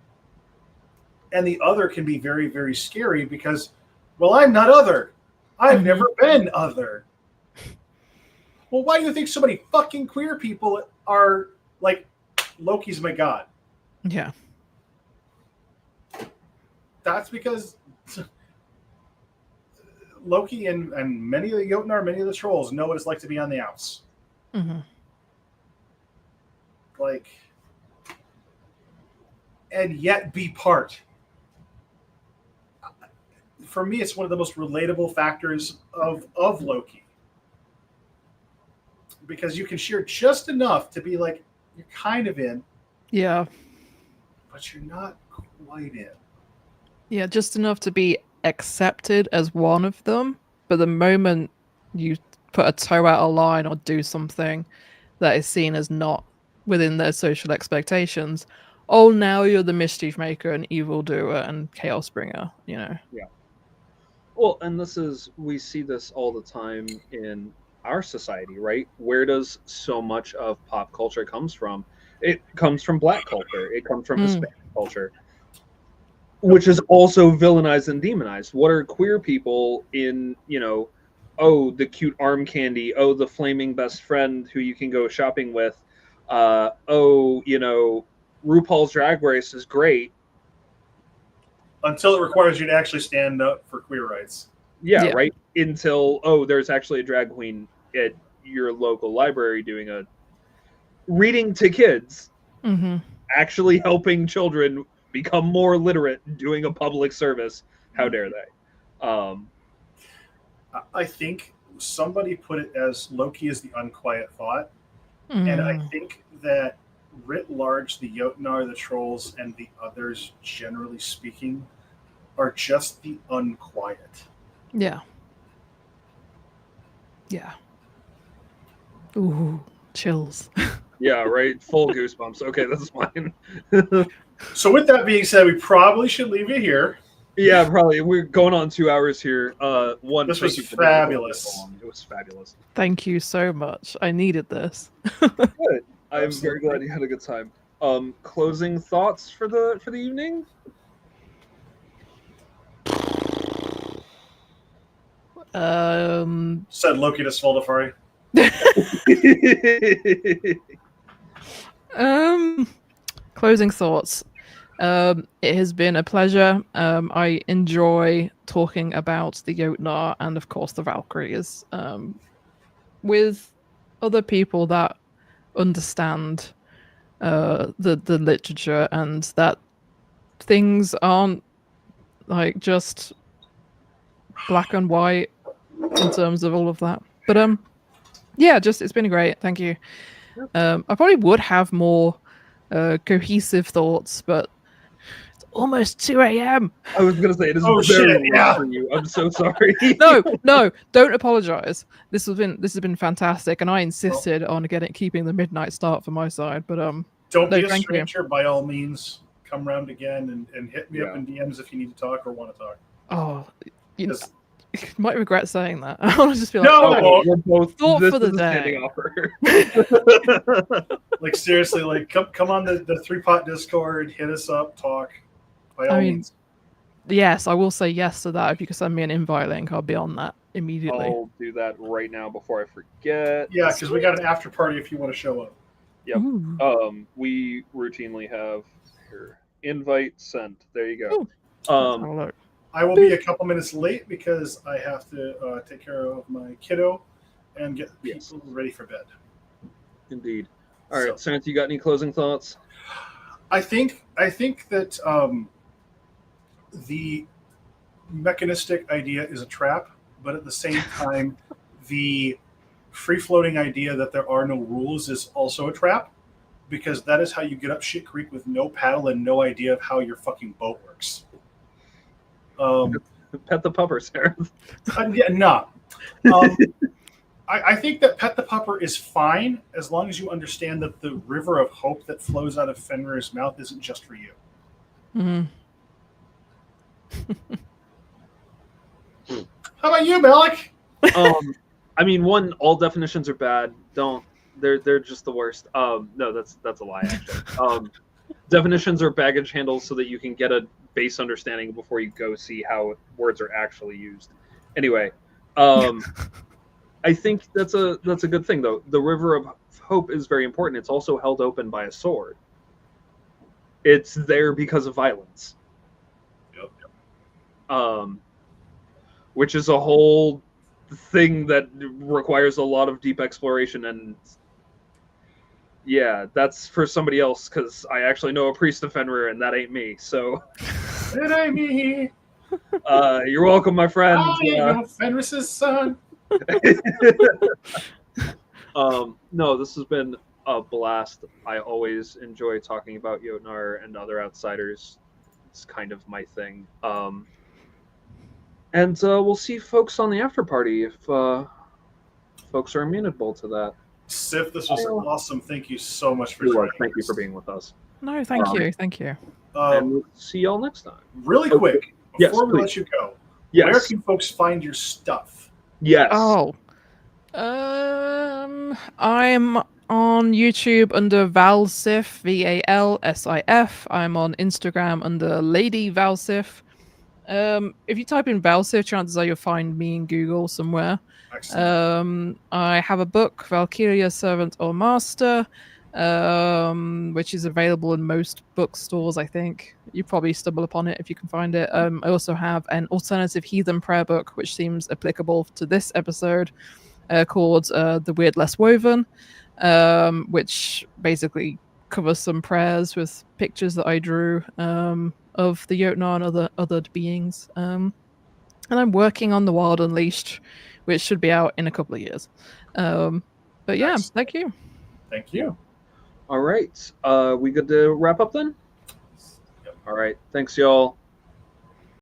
[SPEAKER 2] And the other can be very, very scary because, well, I'm not other. I've never been other. Well, why do you think so many fucking queer people are like, Loki's my god?
[SPEAKER 3] Yeah.
[SPEAKER 2] That's because Loki and many of the Jötnar, many of the trolls know what it's like to be on the outs.
[SPEAKER 3] Mm-hmm.
[SPEAKER 2] Like, and yet be part. For me, it's one of the most relatable factors of Loki. Because you can share just enough to be like, you're kind of in.
[SPEAKER 3] Yeah.
[SPEAKER 2] But you're not quite in.
[SPEAKER 3] Yeah, just enough to be accepted as one of them, but the moment you put a toe out of line or do something that is seen as not within their social expectations, oh, now you're the mischief maker and evildoer and chaos bringer, you know.
[SPEAKER 1] Yeah. Well, and we see this all the time in our society, right? Where does so much of pop culture comes from? It comes from Black culture. It comes from Hispanic culture, which is also villainized and demonized. What are queer people in, oh, the cute arm candy, oh, the flaming best friend who you can go shopping with, oh, RuPaul's Drag Race is great.
[SPEAKER 2] Until it requires you to actually stand up for queer rights.
[SPEAKER 1] Yeah, right? Until, oh, there's actually a drag queen at your local library doing a reading to kids, actually helping children become more literate, doing a public service. How dare they?
[SPEAKER 2] I think somebody put it as Loki is the unquiet thought. And I think that writ large, the Jötnar, the trolls, and the others, generally speaking, are just the unquiet.
[SPEAKER 3] Yeah. Yeah. Ooh, chills.
[SPEAKER 1] Yeah, right. Full goosebumps. Okay, that's fine.
[SPEAKER 2] So with that being said, we probably should leave it here.
[SPEAKER 1] Yeah, probably. We're going on 2 hours here.
[SPEAKER 2] This was
[SPEAKER 1] thank you for making it
[SPEAKER 2] fabulous.
[SPEAKER 1] so long. It was fabulous.
[SPEAKER 3] Thank you so much. I needed this.
[SPEAKER 1] Good. I'm
[SPEAKER 2] Absolutely.
[SPEAKER 1] very glad you had a good time. Closing thoughts for the evening?
[SPEAKER 2] Said Loki to Svoldafari.
[SPEAKER 3] Closing thoughts. It has been a pleasure. I enjoy talking about the Jötnar and, of course, the Valkyries with other people that understand the literature and that things aren't like just black and white in terms of all of that. But yeah, just it's been great. Thank you. I probably would have more cohesive thoughts, but it's almost 2 a.m.
[SPEAKER 1] I was gonna say it is
[SPEAKER 2] Oh,
[SPEAKER 1] very
[SPEAKER 2] shit,
[SPEAKER 1] late
[SPEAKER 2] yeah.
[SPEAKER 1] for you. I'm so sorry.
[SPEAKER 3] No, don't apologize. This has been fantastic, and I insisted on keeping the midnight start for my side. But
[SPEAKER 2] Don't
[SPEAKER 3] No,
[SPEAKER 2] be a
[SPEAKER 3] thank you.
[SPEAKER 2] stranger. By all means, come round again and hit me up
[SPEAKER 1] Yeah.
[SPEAKER 2] in DMs if you need to talk or want to talk.
[SPEAKER 3] oh, you
[SPEAKER 2] Because-
[SPEAKER 3] might regret saying that. I'll just be like,
[SPEAKER 2] No,
[SPEAKER 3] oh,
[SPEAKER 2] I won't.
[SPEAKER 1] We're both.
[SPEAKER 3] Thought
[SPEAKER 1] This
[SPEAKER 3] for the
[SPEAKER 1] is a standing
[SPEAKER 3] day.
[SPEAKER 1] offer.
[SPEAKER 2] Like seriously, like come on the 3-pot Discord, hit us up, talk. By all
[SPEAKER 3] I mean,
[SPEAKER 2] means.
[SPEAKER 3] yes, I will say yes to that. If you can send me an invite link, I'll be on that immediately.
[SPEAKER 1] I'll do that right now before I forget.
[SPEAKER 2] Yeah, because we got an after party if you want to show up.
[SPEAKER 1] Yep.
[SPEAKER 3] Ooh.
[SPEAKER 1] We routinely have here invite sent. There you go.
[SPEAKER 3] Ooh. Let's have a
[SPEAKER 1] Um,
[SPEAKER 3] look.
[SPEAKER 2] I will be a couple minutes late because I have to take care of my kiddo and get people
[SPEAKER 1] Yes.
[SPEAKER 2] ready for bed.
[SPEAKER 1] indeed. All right,
[SPEAKER 2] So-
[SPEAKER 1] Sarenth, you got any closing thoughts?
[SPEAKER 2] I think that the mechanistic idea is a trap, but at the same time, the free-floating idea that there are no rules is also a trap, because that is how you get up shit creek with no paddle and no idea of how your fucking boat works.
[SPEAKER 1] Pet the pupper, Sarenth.
[SPEAKER 2] Yeah, no. I think that Pet the Pupper is fine as long as you understand that the river of hope that flows out of Fenrir's mouth isn't just for you.
[SPEAKER 3] Mhm.
[SPEAKER 2] How about you, Maleck?
[SPEAKER 1] I mean, all definitions are bad. They're just the worst. No, that's a lie actually. Definitions are baggage handles so that you can get a base understanding before you go see how words are actually used. Anyway, I think that's a good thing though. The river of hope is very important. It's also held open by a sword. It's there because of violence.
[SPEAKER 2] Yep.
[SPEAKER 1] Which is a whole thing that requires a lot of deep exploration, and yeah, that's for somebody else because I actually know a priest of Fenrir and that ain't me. So
[SPEAKER 2] It ain't me.
[SPEAKER 1] you're welcome, my friend.
[SPEAKER 2] I am Fenris's son.
[SPEAKER 1] No, this has been a blast. I always enjoy talking about Jötnar and other outsiders. It's kind of my thing. And we'll see folks on the after party if folks are amenable to that.
[SPEAKER 2] Sif, this was awesome. Thank you so much for
[SPEAKER 1] You're
[SPEAKER 2] joining
[SPEAKER 1] welcome. Thank you
[SPEAKER 2] us.
[SPEAKER 1] for being with us.
[SPEAKER 3] No, thank you.
[SPEAKER 1] And we'll see y'all next time.
[SPEAKER 2] Really quick,
[SPEAKER 1] Yes,
[SPEAKER 2] before we
[SPEAKER 1] please.
[SPEAKER 2] let you go,
[SPEAKER 1] Yes.
[SPEAKER 2] where can folks find your stuff?
[SPEAKER 1] Yes.
[SPEAKER 3] Oh, I'm on YouTube under Valsif, VALSIF. I'm on Instagram under Lady Valsif. If you type in Valsif, chances are you'll find me in Google somewhere.
[SPEAKER 2] Excellent.
[SPEAKER 3] I have a book, Valkyrie, Servant or Master, which is available in most bookstores, I think. You probably stumble upon it if you can find it. I also have an alternative heathen prayer book, which seems applicable to this episode, called The Weird Less Woven, which basically covers some prayers with pictures that I drew of the Jötnar and other beings. And I'm working on The Wild Unleashed, which should be out in a couple of years. But yeah,
[SPEAKER 2] Excellent.
[SPEAKER 3] thank you.
[SPEAKER 2] Thank you.
[SPEAKER 1] All right. We good to wrap up then?
[SPEAKER 2] Yep.
[SPEAKER 1] All right. Thanks, y'all.